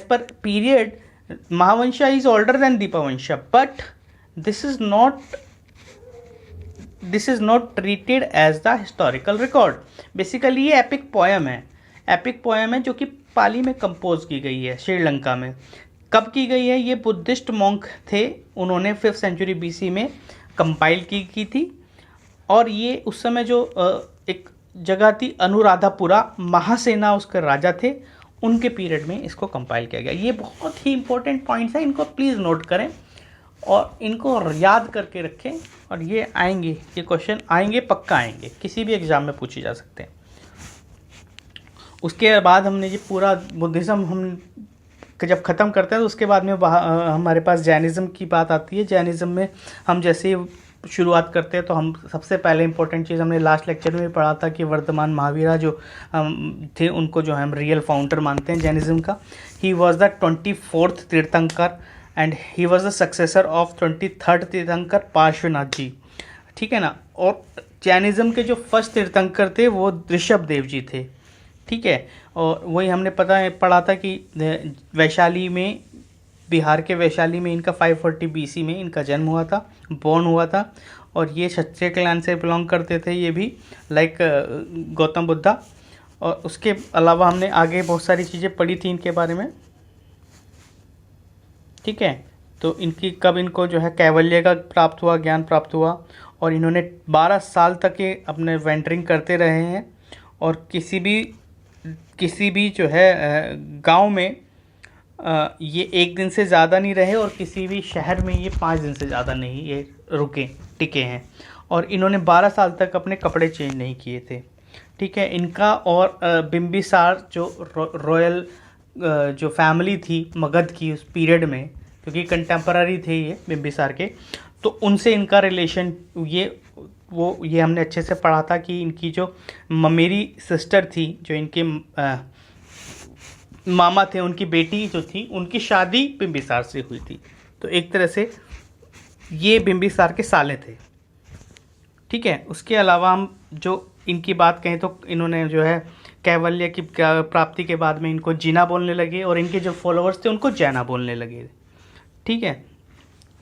per period Mahavamsa is older than Dipavamsa, but this is not treated as the historical record. Basically ये एपिक पोएम है जो कि पाली में कंपोज की गई है श्रीलंका में। कब की गई है? ये बुद्धिस्ट मॉन्क थे, उन्होंने 5th सेंचुरी BC में कंपाइल की थी। और ये उस समय जो एक जगह थी अनुराधापुरा, महासेना उसके राजा थे, उनके पीरियड में इसको कंपाइल किया गया। ये बहुत ही इंपॉर्टेंट पॉइंट्स हैं, इनको प्लीज़ नोट करें और इनको याद करके रखें। और ये आएंगे, ये क्वेश्चन आएंगे, पक्का आएंगे, किसी भी एग्जाम में पूछे जा सकते हैं। उसके बाद हमने ये पूरा बुद्धिज़्म हम जब ख़त्म करते हैं तो उसके बाद में हमारे पास जैनिज़्म की बात आती है। जैनिज़्म में हम जैसे शुरुआत करते हैं तो हम सबसे पहले इंपॉर्टेंट चीज़ हमने लास्ट लेक्चर में पढ़ा था कि वर्धमान महावीरा जो थे उनको जो हम रियल फाउंडर मानते हैं जैनिज़्म का। ही वॉज द 24th तीर्थंकर and he was the successor of 23rd तीर्थंकर पार्श्वनाथ जी। ठीक है ना। और जैनिज़्म के जो फर्स्ट तीर्थंकर थे वो ऋषभ देव जी थे। ठीक है, और वही हमने पढ़ा था कि वैशाली में, बिहार के वैशाली में इनका 540 BC में इनका जन्म हुआ था, बॉर्न हुआ था। और ये क्षत्रिय क्लैन से बिलोंग करते थे, ये भी लाइक गौतम बुद्धा। और उसके अलावा हमने आगे बहुत सारी चीज़ें पढ़ी थी इनके बारे में। ठीक है, तो इनकी कब इनको जो है कैवल्य का प्राप्त हुआ, ज्ञान प्राप्त हुआ। और इन्होंने 12 साल तक ये अपने वेंटरिंग करते रहे हैं और किसी भी जो है गांव में ये 1 दिन से ज़्यादा नहीं रहे और किसी भी शहर में ये 5 दिन से ज़्यादा नहीं ये टिके हैं। और इन्होंने 12 साल तक अपने कपड़े चेंज नहीं किए थे। ठीक है, इनका और बिम्बिसार जो रॉयल जो फैमिली थी मगध की उस पीरियड में, क्योंकि कंटेम्पररी थे ये बिम्बिसार के, तो उनसे इनका रिलेशन ये हमने अच्छे से पढ़ा था कि इनकी जो ममेरी सिस्टर थी, जो इनके मामा थे, उनकी बेटी जो थी उनकी शादी बिम्बिसार से हुई थी। तो एक तरह से ये बिम्बिसार के साले थे। ठीक है, उसके अलावा हम जो इनकी बात कहें तो इन्होंने जो है कैवल्य की प्राप्ति के बाद में इनको जीना बोलने लगे और इनके जो फॉलोअर्स थे उनको जैना बोलने लगे। ठीक है,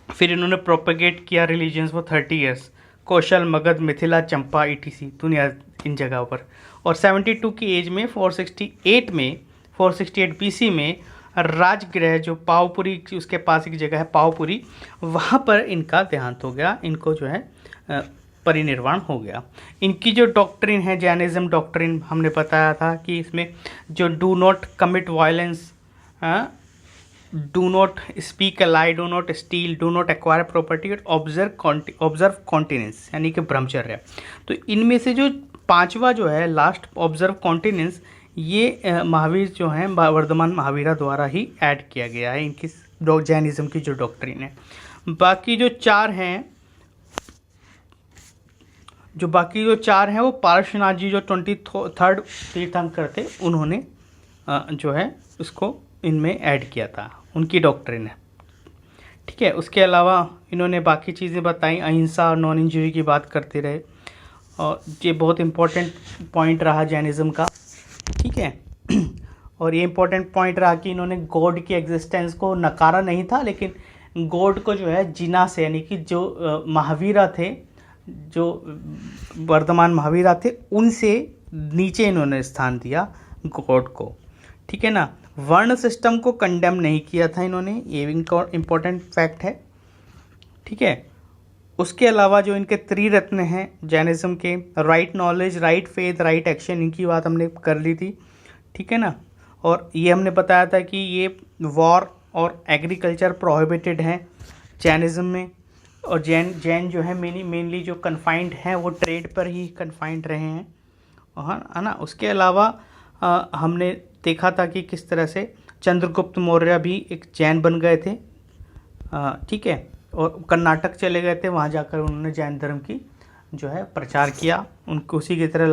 फिर इन्होंने प्रोपेगेट किया religions for 30 years, Kaushal, Magadh, Mithila, Champa ETC दुनिया इन जगहों पर। और 72 की एज में 468 BC में राजगृह जो पावपुरी, उसके पास एक जगह है पावपुरी, वहाँ पर इनका देहांत हो गया, इनको जो है परिनिर्वाण हो गया। इनकी जो डॉक्ट्रिन है जैनिज्म डॉक्ट्रिन, हमने बताया था कि इसमें जो do not commit violence, do not speak a lie, do not steel, do not acquire property, observe continence यानी कि ब्रह्मचर्य। तो इनमें से जो 5वां जो है लास्ट ऑब्जर्व कॉन्टिनेंस, ये महावीर जो हैं वर्धमान महावीरा द्वारा ही ऐड किया गया है इनकी जैनिज्म की जो डॉक्ट्रिन है। बाकी जो 4 हैं वो पार्श्वनाथ जी जो 23rd तीर्थंकर थे, उन्होंने जो है उसको इनमें ऐड किया था, उनकी डॉक्ट्रिन है। ठीक है, उसके अलावा इन्होंने बाकी चीज़ें बताई, अहिंसा और नॉन इंजरी की बात करते रहे और ये बहुत इम्पोर्टेंट पॉइंट रहा जैनिज्म का। ठीक है, और ये इम्पोर्टेंट पॉइंट रहा कि इन्होंने गॉड की एग्जिस्टेंस को नकारा नहीं था, लेकिन गॉड को जो है जिना से, यानी कि जो महावीरा थे जो वर्तमान महावीरा थे उनसे नीचे इन्होंने स्थान दिया गॉड को, ठीक है ना। वर्ण सिस्टम को कंडेम नहीं किया था इन्होंने, ये भी इम्पोर्टेंट फैक्ट है, ठीक है। उसके अलावा जो इनके त्रिरत्न हैं जैनिज्म के, right knowledge, right faith, right action, इनकी बात हमने कर ली थी, ठीक है ना। और ये हमने बताया था कि ये वॉर और एग्रीकल्चर प्रोहिबिटेड हैं जैनिज्म में, और जैन जो है मेनली जो कन्फाइंड हैं वो ट्रेड पर ही कन्फाइंड रहे हैं, है ना। उसके अलावा हमने देखा था कि किस तरह से चंद्रगुप्त मौर्य भी एक जैन बन गए थे, ठीक है, और कर्नाटक चले गए थे, वहाँ जाकर उन्होंने जैन धर्म की जो है प्रचार किया। उनको उसी की तरह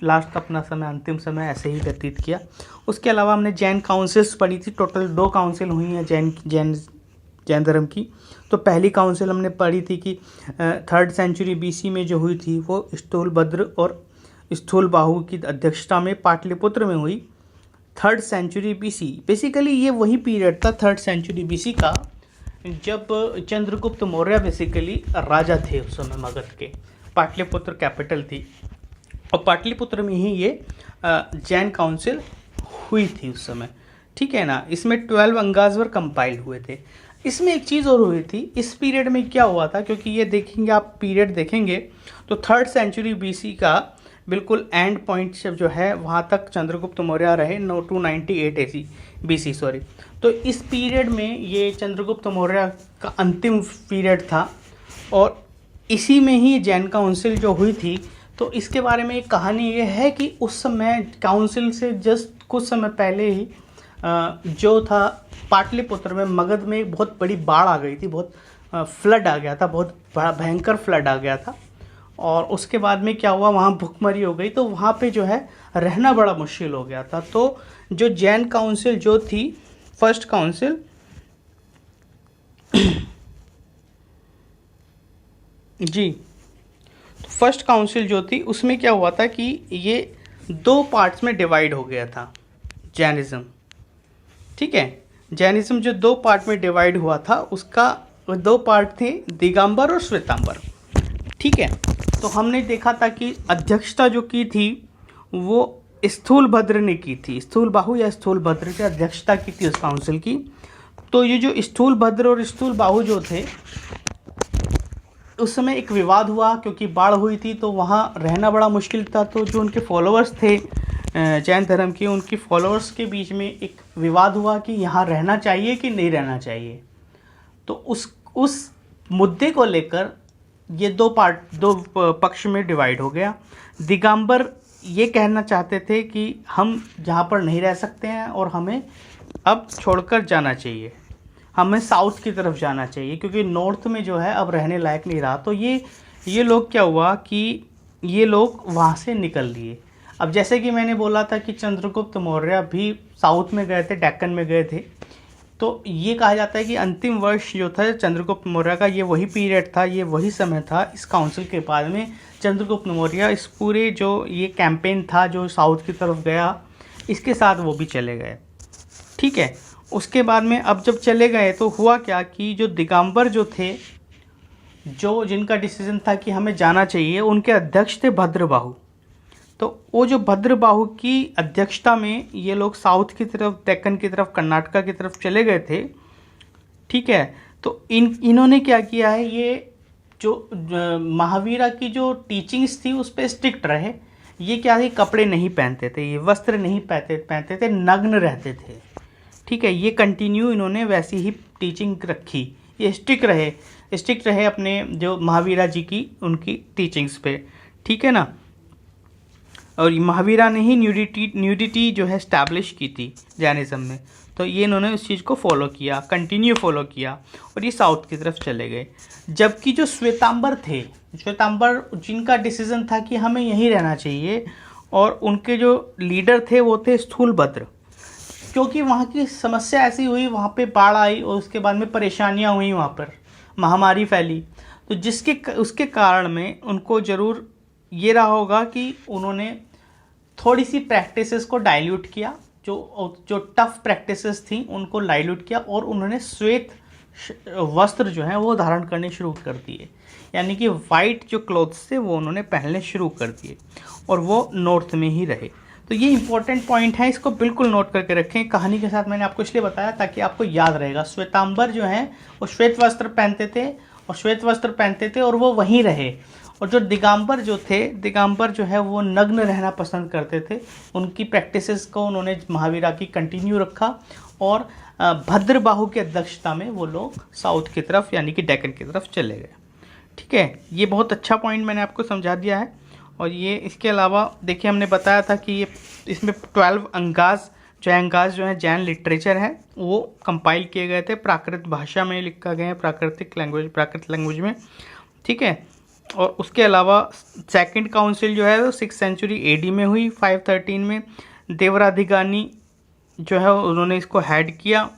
लास्ट अपना समय, अंतिम समय ऐसे ही व्यतीत किया। उसके अलावा हमने जैन काउंसिल्स पढ़ी थी, टोटल 2 काउंसिल हुई हैं जैन धर्म की। तो पहली काउंसिल हमने पढ़ी थी कि 3rd सेंचुरी BC में जो हुई थी वो स्थूलभद्र और स्थूलबाहु की अध्यक्षता में पाटलिपुत्र में हुई। 3rd सेंचुरी BC, बेसिकली ये वही पीरियड था 3rd सेंचुरी BC का जब चंद्रगुप्त मौर्य बेसिकली राजा थे उस समय मगध के। पाटलिपुत्र कैपिटल थी और पाटलिपुत्र में ही ये जैन काउंसिल हुई थी उस समय, ठीक है ना। इसमें 12 अंगाज़वर कंपाइल हुए थे। इसमें एक चीज़ और हुई थी इस पीरियड में, क्या हुआ था, क्योंकि ये देखेंगे आप पीरियड देखेंगे तो 3rd सेंचुरी BC का बिल्कुल एंड पॉइंट जो है वहाँ तक चंद्रगुप्त मौर्य रहे, 298 BC सॉरी। तो इस पीरियड में ये चंद्रगुप्त मौर्य का अंतिम पीरियड था और इसी में ही जैन काउंसिल जो हुई थी। तो इसके बारे में एक कहानी ये है कि उस समय काउंसिल से जस्ट कुछ समय पहले ही जो था पाटलिपुत्र में, मगध में एक बहुत बड़ी बाढ़ आ गई थी, बहुत फ्लड आ गया था, बहुत बड़ा भयंकर फ्लड आ गया था। और उसके बाद में क्या हुआ, वहाँ भुखमरी हो गई, तो वहाँ पे जो है रहना बड़ा मुश्किल हो गया था। तो जो जैन काउंसिल जो थी, फर्स्ट काउंसिल जी, तो फर्स्ट काउंसिल जो थी उसमें क्या हुआ था कि ये 2 पार्ट्स में डिवाइड हो गया था जैनिज्म, ठीक है। जैनिज्म जो 2 पार्ट में डिवाइड हुआ था उसका 2 पार्ट थे, दिगंबर और श्वेतांबर, ठीक है। तो हमने देखा था कि अध्यक्षता जो की थी वो स्थूलभद्र ने की थी, स्थूलबाहु या स्थूलभद्र की अध्यक्षता की थी उस काउंसिल की। तो ये जो स्थूलभद्र और स्थूलबाहु जो थे, उस समय एक विवाद हुआ क्योंकि बाढ़ हुई थी, तो वहाँ रहना बड़ा मुश्किल था। तो जो उनके फॉलोअर्स थे जैन धर्म के, उनकी फॉलोअर्स के बीच में एक विवाद हुआ कि यहाँ रहना चाहिए कि नहीं रहना चाहिए। तो उस मुद्दे को लेकर ये 2 पक्ष में डिवाइड हो गया। दिगंबर ये कहना चाहते थे कि हम जहाँ पर नहीं रह सकते हैं और हमें अब छोड़कर जाना चाहिए, हमें साउथ की तरफ जाना चाहिए, क्योंकि नॉर्थ में जो है अब रहने लायक नहीं रहा। तो ये लोग क्या हुआ कि ये लोग वहाँ से निकल लिए। अब जैसे कि मैंने बोला था कि चंद्रगुप्त मौर्य भी साउथ में गए थे, डेक्कन में गए थे। तो ये कहा जाता है कि अंतिम वर्ष जो था चंद्रगुप्त मौर्य का, ये वही पीरियड था, ये वही समय था इस काउंसिल के बाद में चंद्रगुप्त मौर्य इस पूरे जो ये कैंपेन था जो साउथ की तरफ गया, इसके साथ वो भी चले गए, ठीक है। उसके बाद में अब जब चले गए तो हुआ क्या कि जो दिगंबर जो थे, जो जिनका डिसीजन था कि हमें जाना चाहिए, उनके अध्यक्ष थे भद्रबाहु। तो वो जो भद्रबाहु की अध्यक्षता में ये लोग साउथ की तरफ, डेक्कन की तरफ, कर्नाटका की तरफ चले गए थे, ठीक है। तो इन्होंने क्या किया है, ये जो महावीरा की जो टीचिंग्स थी उस पर स्ट्रिक्ट रहे। ये क्या है, कपड़े नहीं पहनते थे, ये वस्त्र नहीं पहनते थे, नग्न रहते थे, ठीक है। ये कंटिन्यू इन्होंने वैसी ही टीचिंग रखी, ये स्ट्रिक्ट रहे अपने जो महावीरा जी की उनकी टीचिंग्स पे, ठीक है ना। और महावीरा ने ही न्यूडिटी जो है स्टैब्लिश की थी जैनिज्म में। तो ये इन्होंने उस चीज़ को फॉलो किया, कंटिन्यू फॉलो किया, और ये साउथ की तरफ चले गए। जबकि जो श्वेतांबर थे, श्वेतांबर जिनका डिसीजन था कि हमें यहीं रहना चाहिए, और उनके जो लीडर थे वो थे स्थूलभद्र। क्योंकि वहाँ की समस्या ऐसी हुई, वहाँ पे बाढ़ आई और उसके बाद में परेशानियाँ हुई, वहाँ पर महामारी फैली, तो उसके कारण में उनको ज़रूर ये रहा होगा कि उन्होंने थोड़ी सी प्रैक्टिसेस को डाइल्यूट किया, जो टफ प्रैक्टिसेस थी उनको डाइल्यूट किया, और उन्होंने श्वेत वस्त्र जो है वो धारण करने शुरू कर दिए, यानी कि वाइट जो क्लोथ्स थे वो उन्होंने पहनने शुरू कर दिए और वो नॉर्थ में ही रहे। तो ये इंपॉर्टेंट पॉइंट है, इसको बिल्कुल नोट करके रखें। कहानी के साथ मैंने आपको इसलिए बताया ताकि आपको याद रहेगा। श्वेतांबर जो हैं वो श्वेत वस्त्र पहनते थे और वो वहीं रहे। और जो दिगंबर जो थे, दिगंबर जो है वो नग्न रहना पसंद करते थे। उनकी प्रैक्टिसेस को उन्होंने महावीरा की कंटिन्यू रखा और भद्रबाहु की अध्यक्षता में वो लोग साउथ की तरफ यानी कि डेक्कन की तरफ चले गए। ठीक है, ये बहुत अच्छा पॉइंट मैंने आपको समझा दिया है। और ये इसके अलावा देखिए हमने बताया था कि ये इसमें 12 अंगास जो है जैन लिटरेचर है वो कंपाइल किए गए थे, प्राकृत भाषा में लिखा गया है, प्राकृत लैंग्वेज में। ठीक है, और उसके अलावा सेकंड काउंसिल जो है वो 6th सेंचुरी AD में हुई, 513 में। देवराधिगानी जो है उन्होंने इसको हेड किया।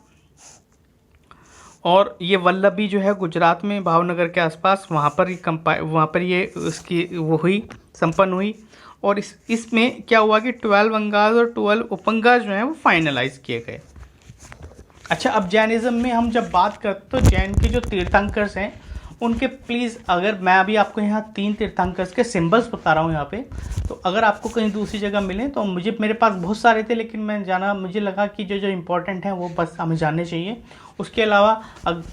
और ये वल्लभी जो है गुजरात में भावनगर के आसपास वहाँ पर ये उसकी वो हुई, संपन्न हुई। और इसमें क्या हुआ कि 12 अंगास और 12 उपंगास जो हैं वो फाइनलाइज किए गए। अच्छा, अब जैनिज़्म में हम जब बात करते तो जैन के जो तीर्थंकर्स हैं उनके प्लीज़, अगर मैं अभी आपको यहाँ 3 तीर्थंकर्स के सिंबल्स बता रहा हूँ यहाँ पे, तो अगर आपको कहीं दूसरी जगह मिले तो मेरे पास बहुत सारे थे, लेकिन मुझे लगा कि जो इम्पोर्टेंट हैं वो बस हमें जानने चाहिए। उसके अलावा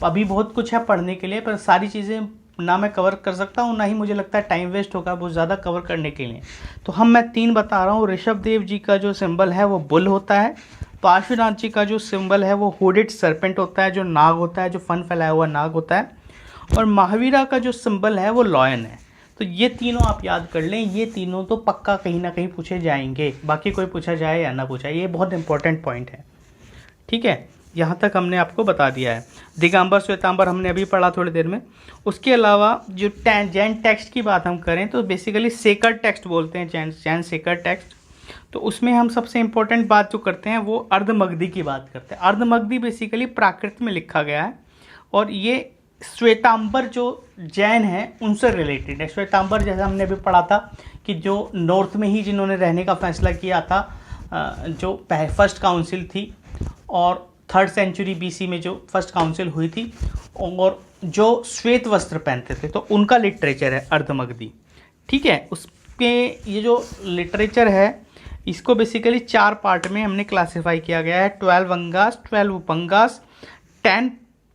अभी बहुत कुछ है पढ़ने के लिए, पर सारी चीज़ें ना मैं कवर कर सकता हूँ, ना ही मुझे लगता है टाइम वेस्ट होगा बहुत ज़्यादा कवर करने के लिए। तो मैं 3 बता रहा हूँ। ऋषभ देव जी का जो सिंबल है वो बुल होता है। पार्श्वनाथ जी का जो सिंबल है वो हुडेड सर्पेंट होता है, जो नाग होता है, जो फन फैलाया हुआ नाग होता है। और महावीरा का जो सिंबल है वो लॉयन है। तो ये तीनों आप याद कर लें, ये तीनों तो पक्का कहीं ना कहीं पूछे जाएंगे, बाकी कोई पूछा जाए या ना पूछा, ये बहुत इंपॉर्टेंट पॉइंट है। ठीक है, यहाँ तक हमने आपको बता दिया है। दिगंबर श्वेतांबर हमने अभी पढ़ा थोड़ी देर में। उसके अलावा जो जैन टेक्स्ट की बात हम करें तो बेसिकली सेक्रेड टेक्स्ट बोलते हैं, जैन सेक्रेड टेक्स्ट। तो उसमें हम सबसे इंपॉर्टेंट बात जो करते हैं वो अर्धमगधी की बात करते हैं। अर्धमगधी बेसिकली प्राकृत में लिखा गया है और ये श्वेतांबर जो जैन हैं उनसे रिलेटेड है। श्वेतांबर जैसे हमने अभी पढ़ा था कि जो नॉर्थ में ही जिन्होंने रहने का फैसला किया था, जो फर्स्ट काउंसिल थी, और 3rd सेंचुरी BC में जो फर्स्ट काउंसिल हुई थी, और जो श्वेत वस्त्र पहनते थे, तो उनका लिटरेचर है अर्धमगधी। ठीक है, उसके ये जो लिटरेचर है इसको बेसिकली 4 पार्ट में हमने क्लासिफाई किया गया है। 12 अंगास, 12 उपंगास, 10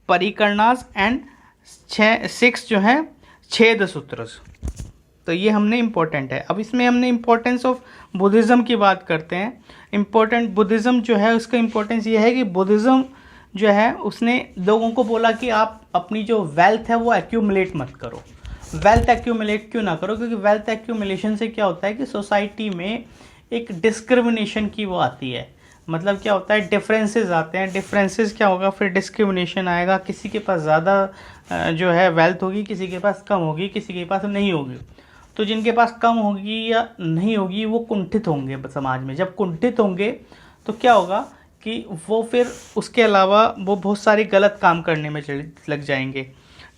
परिकरणास एंड 6 जो है छेद सूत्र। तो ये हमने इम्पोर्टेंट है। अब इसमें हमने इम्पोर्टेंस ऑफ बुद्धिज़्म की बात करते हैं। इम्पोर्टेंट बुद्धिज़्म जो है उसका इम्पोर्टेंस ये है कि बुद्धिज़्म जो है उसने लोगों को बोला कि आप अपनी जो वेल्थ है वो एक्यूमुलेट मत करो। वेल्थ एक्यूमुलेट क्यों ना करो? क्योंकि वेल्थ एक्यूमुलेशन से क्या होता है कि सोसाइटी में एक डिस्क्रिमिनेशन की वो आती है। मतलब क्या होता है, डिफरेंसेस आते हैं। डिफरेंसेस क्या होगा, फिर डिस्क्रिमिनेशन आएगा। किसी के पास ज़्यादा जो है वेल्थ होगी, किसी के पास कम होगी, किसी के पास नहीं होगी। तो जिनके पास कम होगी या नहीं होगी वो कुंठित होंगे समाज में। जब कुंठित होंगे तो क्या होगा कि वो फिर उसके अलावा वो बहुत सारे गलत काम करने में लग जाएंगे।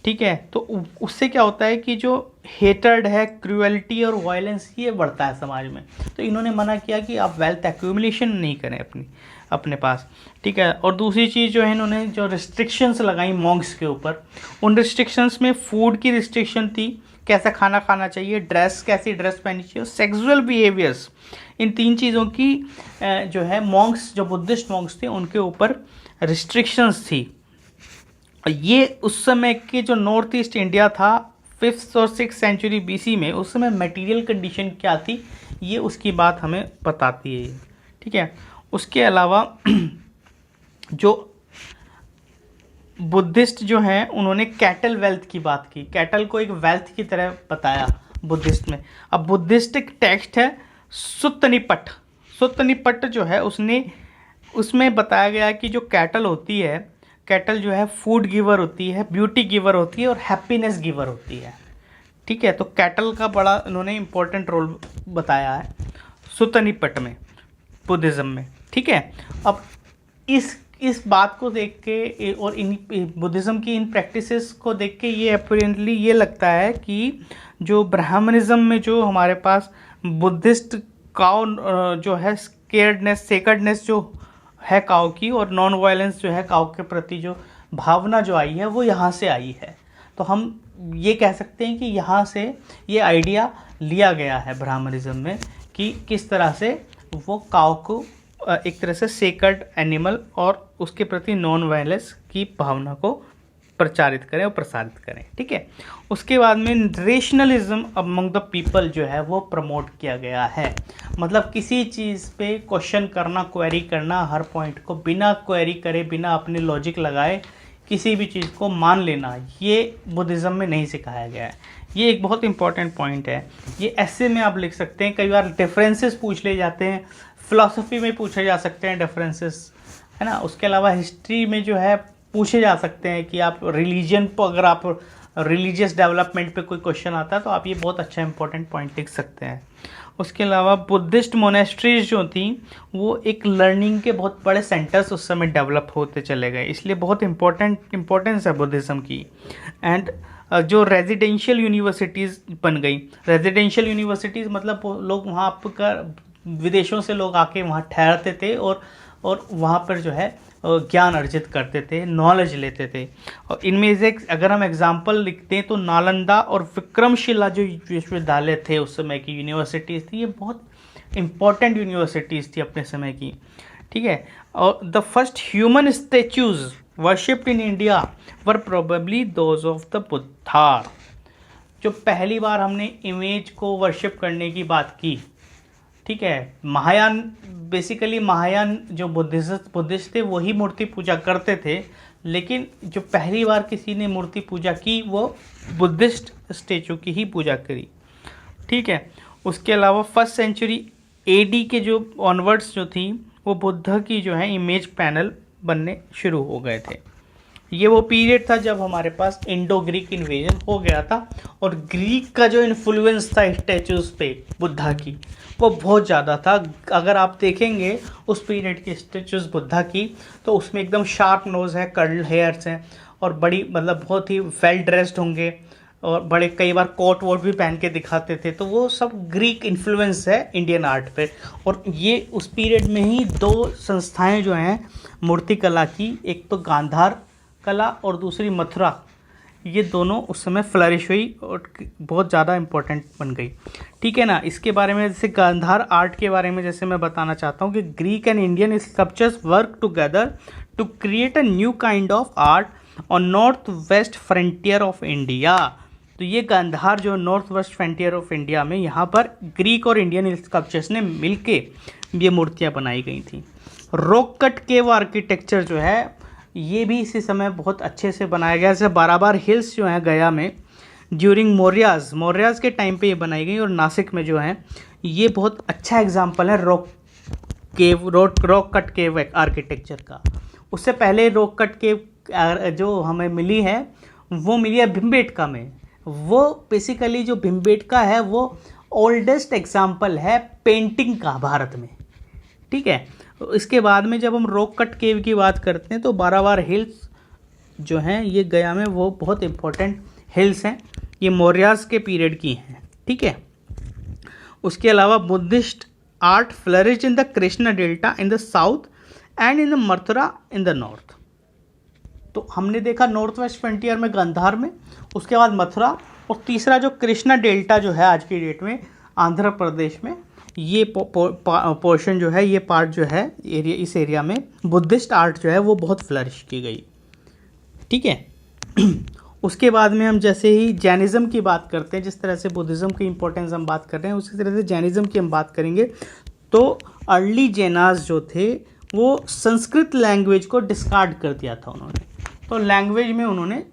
ठीक है, तो उससे क्या होता है कि जो हेटर्ड है, क्रूएलिटी और वायलेंस, ये बढ़ता है समाज में। तो इन्होंने मना किया कि आप वेल्थ एक्यूमुलेशन नहीं करें अपने पास। ठीक है, और दूसरी चीज़ जो है इन्होंने जो रिस्ट्रिक्शंस लगाई मॉन्क्स के ऊपर, उन रिस्ट्रिक्शंस में फूड की रिस्ट्रिक्शन थी, कैसा खाना खाना चाहिए, ड्रेस कैसी ड्रेस पहननी चाहिए, सेक्सुअल बिहेवियर्स, इन 3 चीज़ों की जो है मॉन्क्स, जो बुद्धिस्ट मॉन्क्स थे उनके ऊपर रिस्ट्रिक्शंस थी। ये उस समय के जो नॉर्थ ईस्ट इंडिया था 5th और 6th सेंचुरी BC में, उस समय मटेरियल कंडीशन क्या थी ये उसकी बात हमें बताती है। ठीक है, उसके अलावा जो बुद्धिस्ट जो हैं उन्होंने कैटल वेल्थ की बात की। कैटल को एक वेल्थ की तरह बताया बुद्धिस्ट में। अब बुद्धिस्ट एक टेक्स्ट है सुत्तनिपट। सुत्तनिपट जो है उसमें बताया गया कि जो कैटल होती है, कैटल जो है फूड गिवर होती है, ब्यूटी गिवर होती है और हैप्पीनेस गिवर होती है। ठीक है, तो कैटल का बड़ा इन्होंने इम्पोर्टेंट रोल बताया है सुत्तनिपट में, बुद्धिज़्म में। ठीक है, अब इस बात को देख के और इन बुद्धिज़्म की इन प्रैक्टिसेस को देख के ये अपेरेंटली ये लगता है कि जो ब्राह्मणिज्म में जो हमारे पास बुद्धिस्ट काउ जो है सेक्रेडनेस जो है काउ की, और नॉन वायलेंस जो है काउ के प्रति जो भावना जो आई है वो यहाँ से आई है। तो हम ये कह सकते हैं कि यहाँ से ये आइडिया लिया गया है ब्राह्मणिज्म में कि किस तरह से वो काऊ को एक तरह से सेक्रेड एनिमल और उसके प्रति नॉन वायलेंस की भावना को प्रचारित करें और प्रसारित करें। ठीक है, उसके बाद में रेशनलिज्म अमंग द पीपल जो है वो प्रमोट किया गया है। मतलब किसी चीज़ पे क्वेश्चन करना, क्वेरी करना, हर पॉइंट को बिना क्वेरी करे, बिना अपने लॉजिक लगाए किसी भी चीज़ को मान लेना, ये बुद्धिज़्म में नहीं सिखाया गया है। ये एक बहुत इंपॉर्टेंट पॉइंट है। ये ऐसे में आप लिख सकते हैं, कई बार डिफरेंसेस पूछ ले जाते हैं, फिलॉसफी में पूछे जा सकते हैं डिफरेंसेस, है ना। उसके अलावा हिस्ट्री में जो है पूछे जा सकते हैं कि आप रिलीजन पर, अगर आप रिलीजियस डेवलपमेंट पे कोई क्वेश्चन आता है तो आप ये बहुत अच्छा इंपॉर्टेंट पॉइंट लिख सकते हैं। उसके अलावा बुद्धिस्ट मोनेस्ट्रीज जो थी वो एक लर्निंग के बहुत बड़े सेंटर्स उस समय डेवलप होते चले गए, इसलिए बहुत इंपॉर्टेंस है बुद्धिज़्म की। एंड जो रेजिडेंशियल यूनिवर्सिटीज़ बन गई, रेजिडेंशियल यूनिवर्सिटीज़ मतलब लोग वहाँ पर विदेशों से लोग आके वहाँ ठहरते थे और वहाँ पर जो है ज्ञान अर्जित करते थे, नॉलेज लेते थे। और इनमें से अगर हम एग्जाम्पल लिखते हैं तो नालंदा और विक्रमशिला जो विश्वविद्यालय थे उस समय की यूनिवर्सिटीज़ थी, ये बहुत इंपॉर्टेंट यूनिवर्सिटीज़ थी अपने समय की। ठीक है, और the first human statues worshipped in India were probably those of the Buddha. जो पहली बार हमने इमेज को वर्शिप करने की बात की, ठीक है, महायान, बेसिकली महायान जो बुद्धिस्ट थे वही मूर्ति पूजा करते थे, लेकिन जो पहली बार किसी ने मूर्ति पूजा की वो बुद्धिस्ट स्टेचू की ही पूजा करी। ठीक है, उसके अलावा फर्स्ट सेंचुरी एडी के जो ऑनवर्ड्स जो थी वो बुद्ध की जो है इमेज पैनल बनने शुरू हो गए थे। ये वो पीरियड था जब हमारे पास इंडो ग्रीक इन्वेजन हो गया था और ग्रीक का जो इन्फ्लुएंस था स्टैचूज पे बुद्धा की वो बहुत ज़्यादा था। अगर आप देखेंगे उस पीरियड की स्टैचूज बुद्धा की तो उसमें एकदम शार्प नोज़ है, कर्ल हेयर्स हैं और बड़ी मतलब बहुत ही वेल ड्रेस्ड होंगे और बड़े कई बार कोट वोट भी पहन के दिखाते थे। तो वो सब ग्रीक इन्फ्लुएंस है इंडियन आर्ट पे। और ये उस पीरियड में ही दो संस्थाएं जो हैं मूर्ति कला की, एक तो गांधार कला और दूसरी मथुरा, ये दोनों उस समय फ्लरिश हुई और बहुत ज़्यादा इम्पोर्टेंट बन गई। ठीक है ना। इसके बारे में जैसे गांधार आर्ट के बारे में जैसे मैं बताना चाहता हूँ कि Greek and Indian sculptures work together to create a new kind of art on north west frontier of India. तो ये गांधार जो north west frontier of India में यहाँ पर ग्रीक और इंडियन स्कल्पचर्स ने मिलके ये मूर्तियाँ बनाई गई थी। रॉक कट केव आर्किटेक्चर जो है ये भी इसी समय बहुत अच्छे से बनाया गया। जैसे बाराबार हिल्स जो हैं गया में ड्यूरिंग मौर्याज के टाइम पे ये बनाई गई और नासिक में जो है ये बहुत अच्छा एग्जांपल है रॉक कट केव आर्किटेक्चर का। उससे पहले रॉक कट केव जो हमें मिली है वो मिली है भिमबेटका में। वो बेसिकली जो भिमबेटका है वो ओल्डेस्ट एग्जाम्पल है पेंटिंग का भारत में। ठीक है, इसके बाद में जब हम रॉक कट केव की बात करते हैं तो बाराबार हिल्स जो हैं ये गया में वो बहुत इंपॉर्टेंट हिल्स हैं, ये मौर्यास के पीरियड की हैं। ठीक है, उसके अलावा Buddhist art flourish in the Krishna delta in the south and in the Mathura in the north. तो हमने देखा नॉर्थ वेस्ट फ्रंटियर में गांधार में, उसके बाद मथुरा, और तीसरा जो कृष्णा डेल्टा जो है आज की डेट में आंध्र प्रदेश में, ये पोर्शन जो है, ये पार्ट जो है एरिया, इस एरिया में बुद्धिस्ट आर्ट जो है वो बहुत फ्लरिश की गई। ठीक है। उसके बाद में हम जैसे ही जैनिज़्म की बात करते हैं, जिस तरह से बुद्धिज़्म की इंपॉर्टेंस हम बात कर रहे हैं उसी तरह से जैनिज़्म की हम बात करेंगे। तो अर्ली जैनाज जो थे वो संस्कृत लैंग्वेज को डिस्कार्ड कर दिया था उन्होंने। तो लैंग्वेज में उन्होंने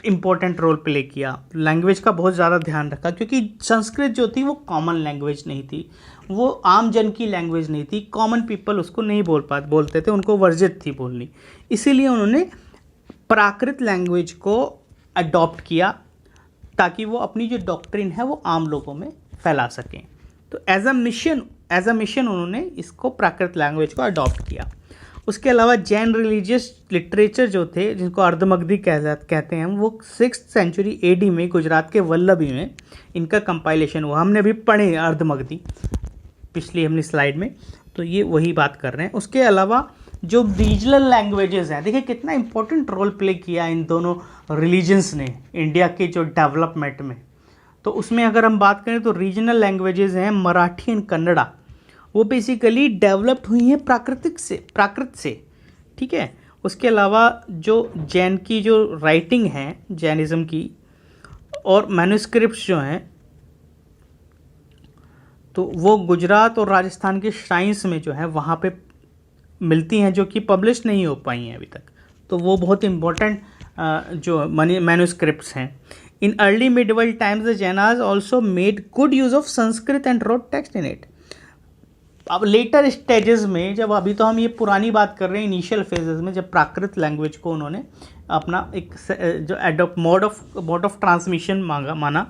इम्पोर्टेंट रोल प्ले किया, लैंग्वेज का बहुत ज़्यादा ध्यान रखा, क्योंकि संस्कृत जो थी वो कॉमन लैंग्वेज नहीं थी, वो आम जन की लैंग्वेज नहीं थी, कॉमन पीपल उसको नहीं बोलते थे, उनको वर्जित थी बोलनी। इसीलिए उन्होंने प्राकृत लैंग्वेज को अडॉप्ट किया ताकि वो अपनी जो डॉक्ट्रिन है वो आम लोगों में फैला सकें। तो एज अ मिशन उन्होंने इसको प्राकृत लैंग्वेज को अडॉप्ट किया। उसके अलावा जैन रिलीजियस लिटरेचर जो थे, जिनको अर्धमगधी कहते हैं, वो 6th सेंचुरी AD में गुजरात के वल्लभी में इनका कंपाइलेशन हुआ। हमने अभी पढ़े अर्धमगधी पिछली अपनी स्लाइड में, तो ये वही बात कर रहे हैं। उसके अलावा जो रीजनल लैंग्वेजेस हैं, देखिए कितना इंपॉर्टेंट रोल प्ले किया इन दोनों रिलीजन्स ने इंडिया के जो डेवलपमेंट में। तो उसमें अगर हम बात करें तो रीजनल लैंग्वेजेस हैं मराठी एंड कन्नड़ा, वो बेसिकली डेवलप्ड हुई हैं प्राकृत से, ठीक है। उसके अलावा जो जैन की जो राइटिंग है जैनिज़्म की और मैन्युस्क्रिप्ट्स जो हैं, तो वो गुजरात और राजस्थान के श्राइन्स में जो है वहाँ पे मिलती हैं, जो कि पब्लिश नहीं हो पाई हैं अभी तक। तो वो बहुत इम्पोर्टेंट जो मैन्युस्क्रिप्ट्स हैं। In early medieval times the Jainas also made good use of Sanskrit and wrote text in it. अब लेटर स्टेजेस में, जब अभी तो हम ये पुरानी बात कर रहे हैं इनिशियल फेजेस में, जब प्राकृत लैंग्वेज को उन्होंने अपना एक जो एडोप्ट मोड ऑफ ट्रांसमिशन माना,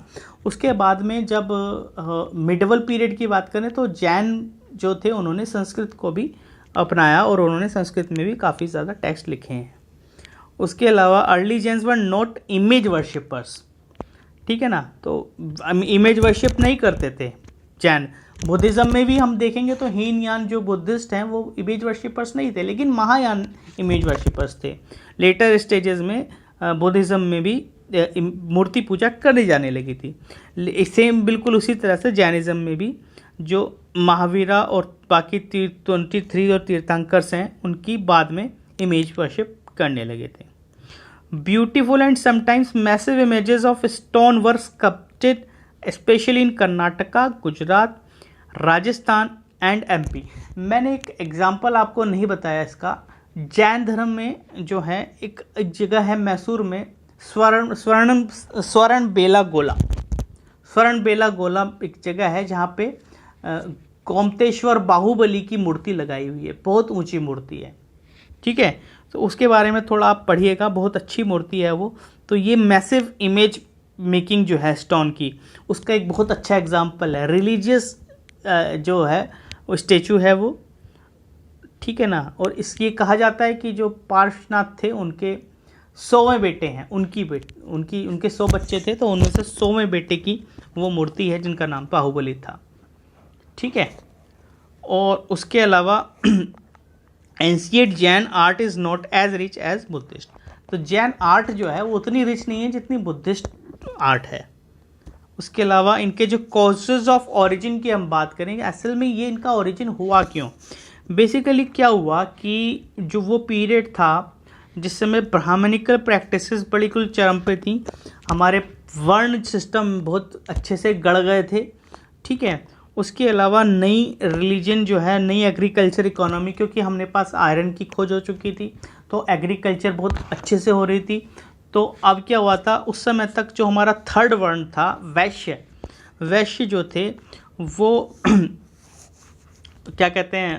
उसके बाद में जब मिडिवल पीरियड की बात करें तो जैन जो थे उन्होंने संस्कृत को भी अपनाया और उन्होंने संस्कृत में भी काफ़ी ज़्यादा टेक्स्ट लिखे हैं। उसके अलावा early Jains were not image worshippers, ठीक है ना, तो इमेज वर्शिप नहीं करते थे जैन। बुद्धिज़्म में भी हम देखेंगे तो हीनयान जो बुद्धिस्ट हैं वो इमेज वर्शिपर्स नहीं थे, लेकिन महायान इमेज वर्शिपर्स थे। लेटर स्टेजेस में बुद्धिज़्म में भी मूर्ति पूजा करी जाने लगी थी। सेम बिल्कुल उसी तरह से जैनिज़्म में भी जो महावीरा और बाकी 23 और तीर्थंकर्स हैं उनकी बाद में इमेज वर्शिप करने लगे थे। Beautiful and sometimes massive images of stone were sculpted specially in Karnataka, Gujarat, Rajasthan and MP. मैंने एक एग्जांपल आपको नहीं बताया इसका। जैन धर्म में जो है एक जगह है मैसूर में, स्वर्ण बेला गोला एक जगह है जहाँ पे गोमतेश्वर बाहुबली की मूर्ति लगाई हुई है, बहुत ऊंची मूर्ति है, ठीक है। तो उसके बारे में थोड़ा आप पढ़िएगा, बहुत अच्छी मूर्ति है वो। तो ये मैसिव इमेज मेकिंग जो है स्टोन की, उसका एक बहुत अच्छा एग्जाम्पल है। रिलीजियस जो है वो स्टेचू है वो, ठीक है ना। और इसलिए कहा जाता है कि जो पार्श्वनाथ थे उनके 100वें बेटे हैं, उनके 100 बच्चे थे, तो उनमें से 100वें बेटे की वो मूर्ति है जिनका नाम बाहुबली था, ठीक है। और उसके अलावा ancient Jain art is not as rich as Buddhist. तो जैन आर्ट जो है वो उतनी रिच नहीं है जितनी बुद्धिस्ट आर्ट है। उसके अलावा इनके जो कॉजेज ऑफ ओरिजिन की हम बात करेंगे, असल में ये इनका ओरिजिन हुआ क्यों। बेसिकली क्या हुआ कि जो वो पीरियड था जिस समय ब्राह्मणिकल प्रैक्टिसेस बड़ी कुल चरम पे थी, हमारे वर्ण सिस्टम बहुत अच्छे से गढ़ गए थे, ठीक है। उसके अलावा नई रिलीजन जो है, नई एग्रीकल्चर इकोनॉमी, क्योंकि हमने पास आयरन की खोज हो चुकी थी तो एग्रीकल्चर बहुत अच्छे से हो रही थी। तो अब क्या हुआ था, उस समय तक जो हमारा थर्ड वर्ण था वैश्य जो थे वो क्या कहते हैं,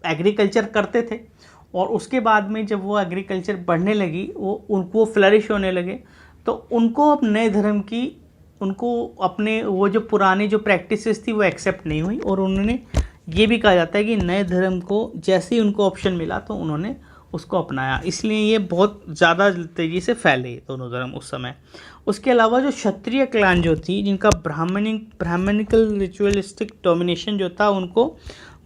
एग्रीकल्चर करते थे। और उसके बाद में जब वो एग्रीकल्चर बढ़ने लगी, उनको फ्लरिश होने लगे, तो उनको अब नए धर्म की, उनको अपने वो जो पुरानी जो प्रैक्टिसेस थी वो एक्सेप्ट नहीं हुई। और उन्होंने, ये भी कहा जाता है कि नए धर्म को जैसे ही उनको ऑप्शन मिला तो उन्होंने उसको अपनाया, इसलिए ये बहुत ज़्यादा तेज़ी से फैले दोनों धर्म उस समय। उसके अलावा जो क्षत्रिय क्लान जो थी, जिनका ब्राह्मणिकल रिचुअलिस्टिक डोमिनेशन जो था, उनको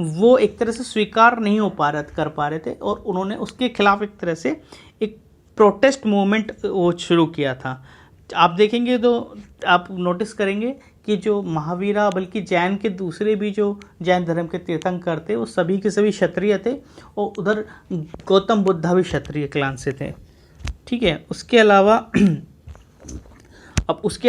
वो एक तरह से स्वीकार नहीं कर पा रहे थे, और उन्होंने उसके खिलाफ एक तरह से एक प्रोटेस्ट मूवमेंट वो शुरू किया था। आप देखेंगे तो आप नोटिस करेंगे कि जो महावीरा, बल्कि जैन के दूसरे भी जो जैन धर्म के तीर्थंकर थे वो सभी के सभी क्षत्रिय थे, और उधर गौतम बुद्धा भी क्षत्रिय क्लान से थे, ठीक है। उसके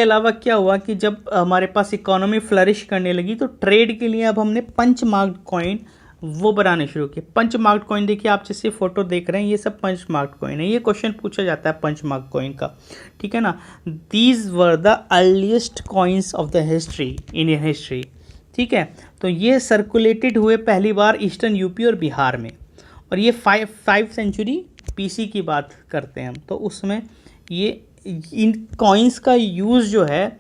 अलावा क्या हुआ कि जब हमारे पास इकोनॉमी फ्लरिश करने लगी तो ट्रेड के लिए अब हमने पंच मार्क्ड कॉइन वो बनाने शुरू किए। पंच मार्क्ड कॉइन देखिए, आप जैसे फोटो देख रहे हैं, ये सब पंच मार्क्ड कॉइन है। ये क्वेश्चन पूछा जाता है पंच मार्क्ड कॉइन का, ठीक है ना। These were the earliest coins of the history, Indian history, ठीक है। तो ये सर्कुलेटेड हुए पहली बार ईस्टर्न यूपी और बिहार में, और ये 5 सेंचुरी पीसी की बात करते हैं हम। तो उसमें ये इन कॉइन्स का यूज़ जो है,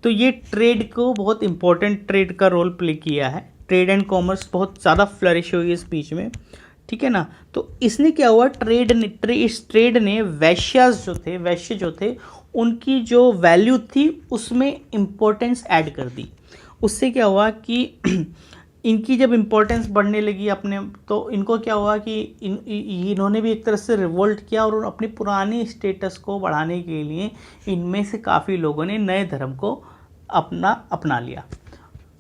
तो ये ट्रेड को बहुत इंपॉर्टेंट ट्रेड का रोल प्ले किया है। ट्रेड एंड कॉमर्स बहुत ज़्यादा फ्लरिश हुई इस बीच में, ठीक है ना। तो इसने क्या हुआ, इस ट्रेड ने वैश्य जो थे उनकी जो वैल्यू थी उसमें इम्पोर्टेंस ऐड कर दी। उससे क्या हुआ कि इनकी जब इम्पोर्टेंस बढ़ने लगी अपने, तो इनको क्या हुआ कि इन्होंने भी एक तरह से रिवोल्ट किया और अपने पुराने स्टेटस को बढ़ाने के लिए इनमें से काफ़ी लोगों ने नए धर्म को अपना लिया।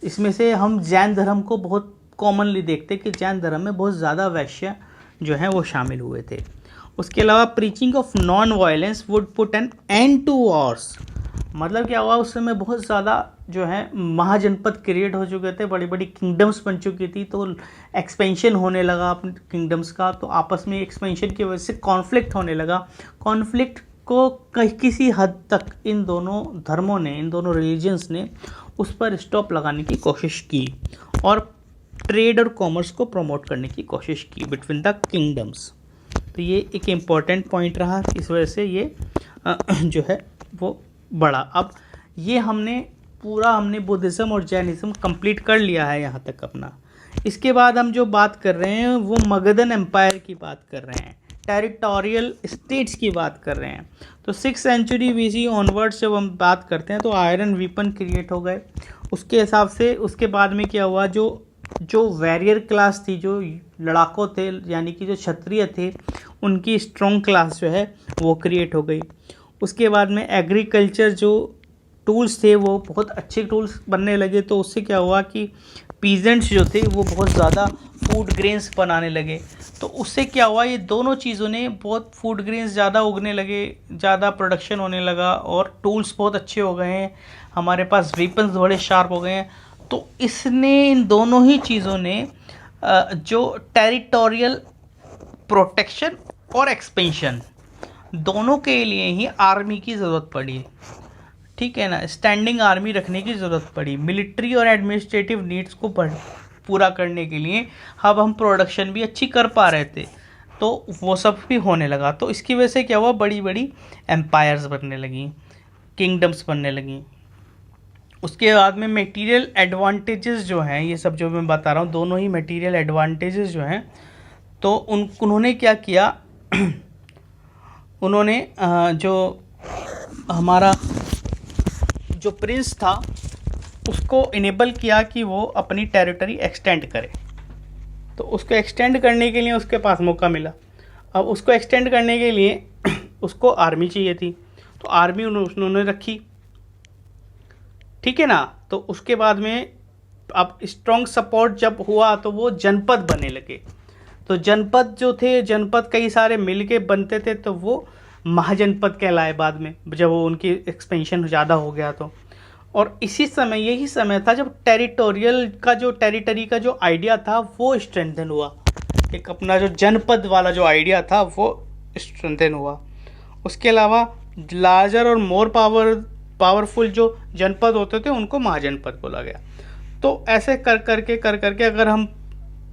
इसमें से हम जैन धर्म को बहुत कॉमनली देखते कि जैन धर्म में बहुत ज़्यादा वैश्य जो है वो शामिल हुए थे। उसके अलावा preaching of non violence would put an end to wars, मतलब क्या हुआ उस समय बहुत ज़्यादा जो है महाजनपद क्रिएट हो चुके थे, बड़ी बड़ी किंगडम्स बन चुकी थी, तो एक्सपेंशन होने लगा अपने किंगडम्स का, तो आपस में एक्सपेंशन की वजह से कॉन्फ्लिक्ट होने लगा। कॉन्फ्लिक्ट को किसी हद तक इन दोनों धर्मों ने, इन दोनों रिलीजन्स ने उस पर स्टॉप लगाने की कोशिश की और ट्रेड और कॉमर्स को प्रमोट करने की कोशिश की बिटवीन द किंगडम्स। तो ये एक इम्पॉर्टेंट पॉइंट रहा, इस वजह से ये जो है वो बढ़ा। अब ये हमने बुद्धिज़्म और जैनिज़्म कंप्लीट कर लिया है यहाँ तक अपना। इसके बाद हम जो बात कर रहे हैं वो मगधन एम्पायर की बात कर रहे हैं, टेरिटोरियल स्टेट्स की बात कर रहे हैं। तो 6th सेंचुरी BC ऑनवर्ड्स जब हम बात करते हैं तो आयरन वीपन क्रिएट हो गए। उसके हिसाब से उसके बाद में क्या हुआ, जो वैरियर क्लास थी, जो लड़ाकों थे यानी कि जो क्षत्रिय थे, उनकी स्ट्रॉन्ग क्लास जो है वो क्रिएट हो गई। उसके बाद में एग्रीकल्चर जो टूल्स थे वो बहुत अच्छे टूल्स बनने लगे, तो उससे क्या हुआ कि पीजेंट्स जो थे वो बहुत ज़्यादा फूड ग्रेन्स बनाने लगे। तो उससे क्या हुआ, ये दोनों चीज़ों ने बहुत फूड ग्रेन्स ज़्यादा उगने लगे, ज़्यादा प्रोडक्शन होने लगा और टूल्स बहुत अच्छे हो गए हैं, हमारे पास वेपन्स बड़े शार्प हो गए हैं। तो इन दोनों ही चीज़ों ने जो टेरिटोरियल प्रोटेक्शन और एक्सपेंशन दोनों के लिए ही आर्मी की ज़रूरत पड़ी, ठीक है ना, स्टैंडिंग आर्मी रखने की ज़रूरत पड़ी। मिलिट्री और एडमिनिस्ट्रेटिव नीड्स को पूरा करने के लिए अब हम प्रोडक्शन भी अच्छी कर पा रहे थे, तो वो सब भी होने लगा। तो इसकी वजह से क्या हुआ, बड़ी बड़ी एम्पायर्स बनने लगी, किंगडम्स बनने लगी। उसके बाद में मटेरियल एडवांटेजेस जो हैं, ये सब जो मैं बता रहा हूँ दोनों ही मटेरियल एडवांटेजेस जो हैं, तो उन्होंने क्या किया उन्होंने जो हमारा जो प्रिंस था उसको इनेबल किया कि वो अपनी टेरिटरी एक्सटेंड करे। तो उसको एक्सटेंड करने के लिए उसके पास मौका मिला। अब उसको एक्सटेंड करने के लिए उसको आर्मी चाहिए थी, तो आर्मी उन्होंने रखी, ठीक है ना। तो उसके बाद में अब स्ट्रॉन्ग सपोर्ट जब हुआ तो वो जनपद बनने लगे। तो जनपद जो थे, जनपद कई सारे मिल के बनते थे, तो वो महाजनपद कहलाए बाद में, जब वो उनकी एक्सपेंशन ज़्यादा हो गया तो। और यही समय था जब टेरिटरी का जो आइडिया था वो स्ट्रेंथन हुआ। एक अपना जो जनपद वाला जो आइडिया था वो स्ट्रेंथन हुआ। उसके अलावा लार्जर और मोर पावरफुल जो जनपद होते थे उनको महाजनपद बोला गया। तो ऐसे कर करके अगर हम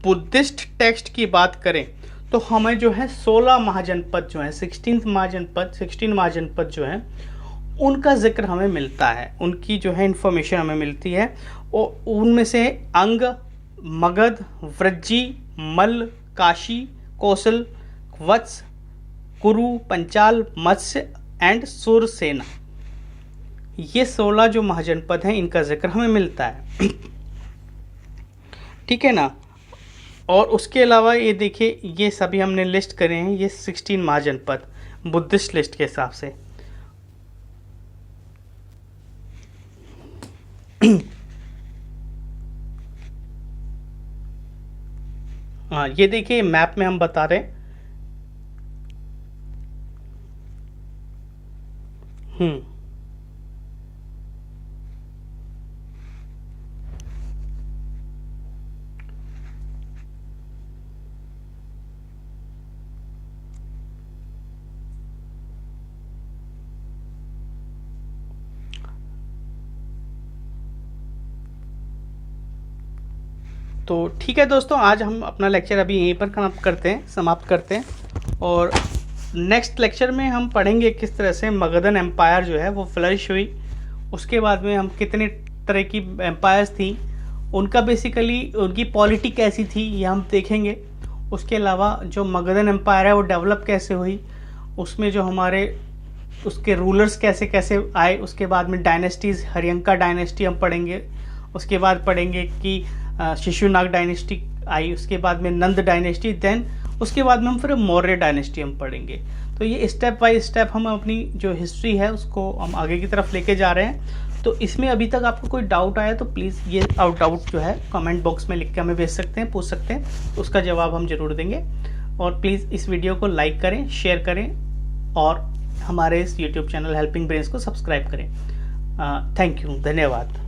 बुद्धिस्ट टेक्स्ट की बात करें तो हमें जो है 16 महाजनपद जो है 16 महाजनपद जो है उनका जिक्र हमें मिलता है, उनकी जो है इन्फॉर्मेशन हमें मिलती है। और उनमें से अंग, मगध, व्रज्जी, मल्ल, काशी, कौशल, वत्स, कुरु, पंचाल, मत्स्य एंड सुरसेना, ये 16 जो महाजनपद हैं इनका जिक्र हमें मिलता है, ठीक है ना। और उसके अलावा ये देखिए, ये सभी हमने लिस्ट करे हैं, ये 16 महाजनपद बुद्धिस्ट लिस्ट के हिसाब से। हाँ, ये देखिए मैप में हम बता रहे हैं। तो ठीक है दोस्तों, आज हम अपना लेक्चर अभी यहीं पर समाप्त करते हैं और नेक्स्ट लेक्चर में हम पढ़ेंगे किस तरह से मगधन एम्पायर जो है वो फ्लरिश हुई। उसके बाद में हम कितने तरह की एम्पायर्स थी, उनका बेसिकली उनकी पॉलिटी कैसी थी ये हम देखेंगे। उसके अलावा जो मगधन एम्पायर है वो डेवलप कैसे हुई, उसमें जो हमारे उसके रूलर्स कैसे कैसे आए। उसके बाद में डायनेस्टीज़, हरियंका डायनेस्टी हम पढ़ेंगे। उसके बाद पढ़ेंगे कि शिशुनाग डायनेस्टी आई, उसके बाद में नंद डायनेस्टी, देन उसके बाद में हम फिर मौर्य डायनेस्टी हम पढ़ेंगे। तो ये स्टेप बाय स्टेप हम अपनी जो हिस्ट्री है उसको हम आगे की तरफ लेके जा रहे हैं। तो इसमें अभी तक आपको कोई डाउट आया तो प्लीज़ ये डाउट जो है कमेंट बॉक्स में लिख के हमें भेज सकते हैं, पूछ सकते हैं, उसका जवाब हम जरूर देंगे। और प्लीज़ इस वीडियो को लाइक करें, शेयर करें और हमारे इस यूट्यूब चैनल हेल्पिंग ब्रेन्स को सब्सक्राइब करें। थैंक यू, धन्यवाद।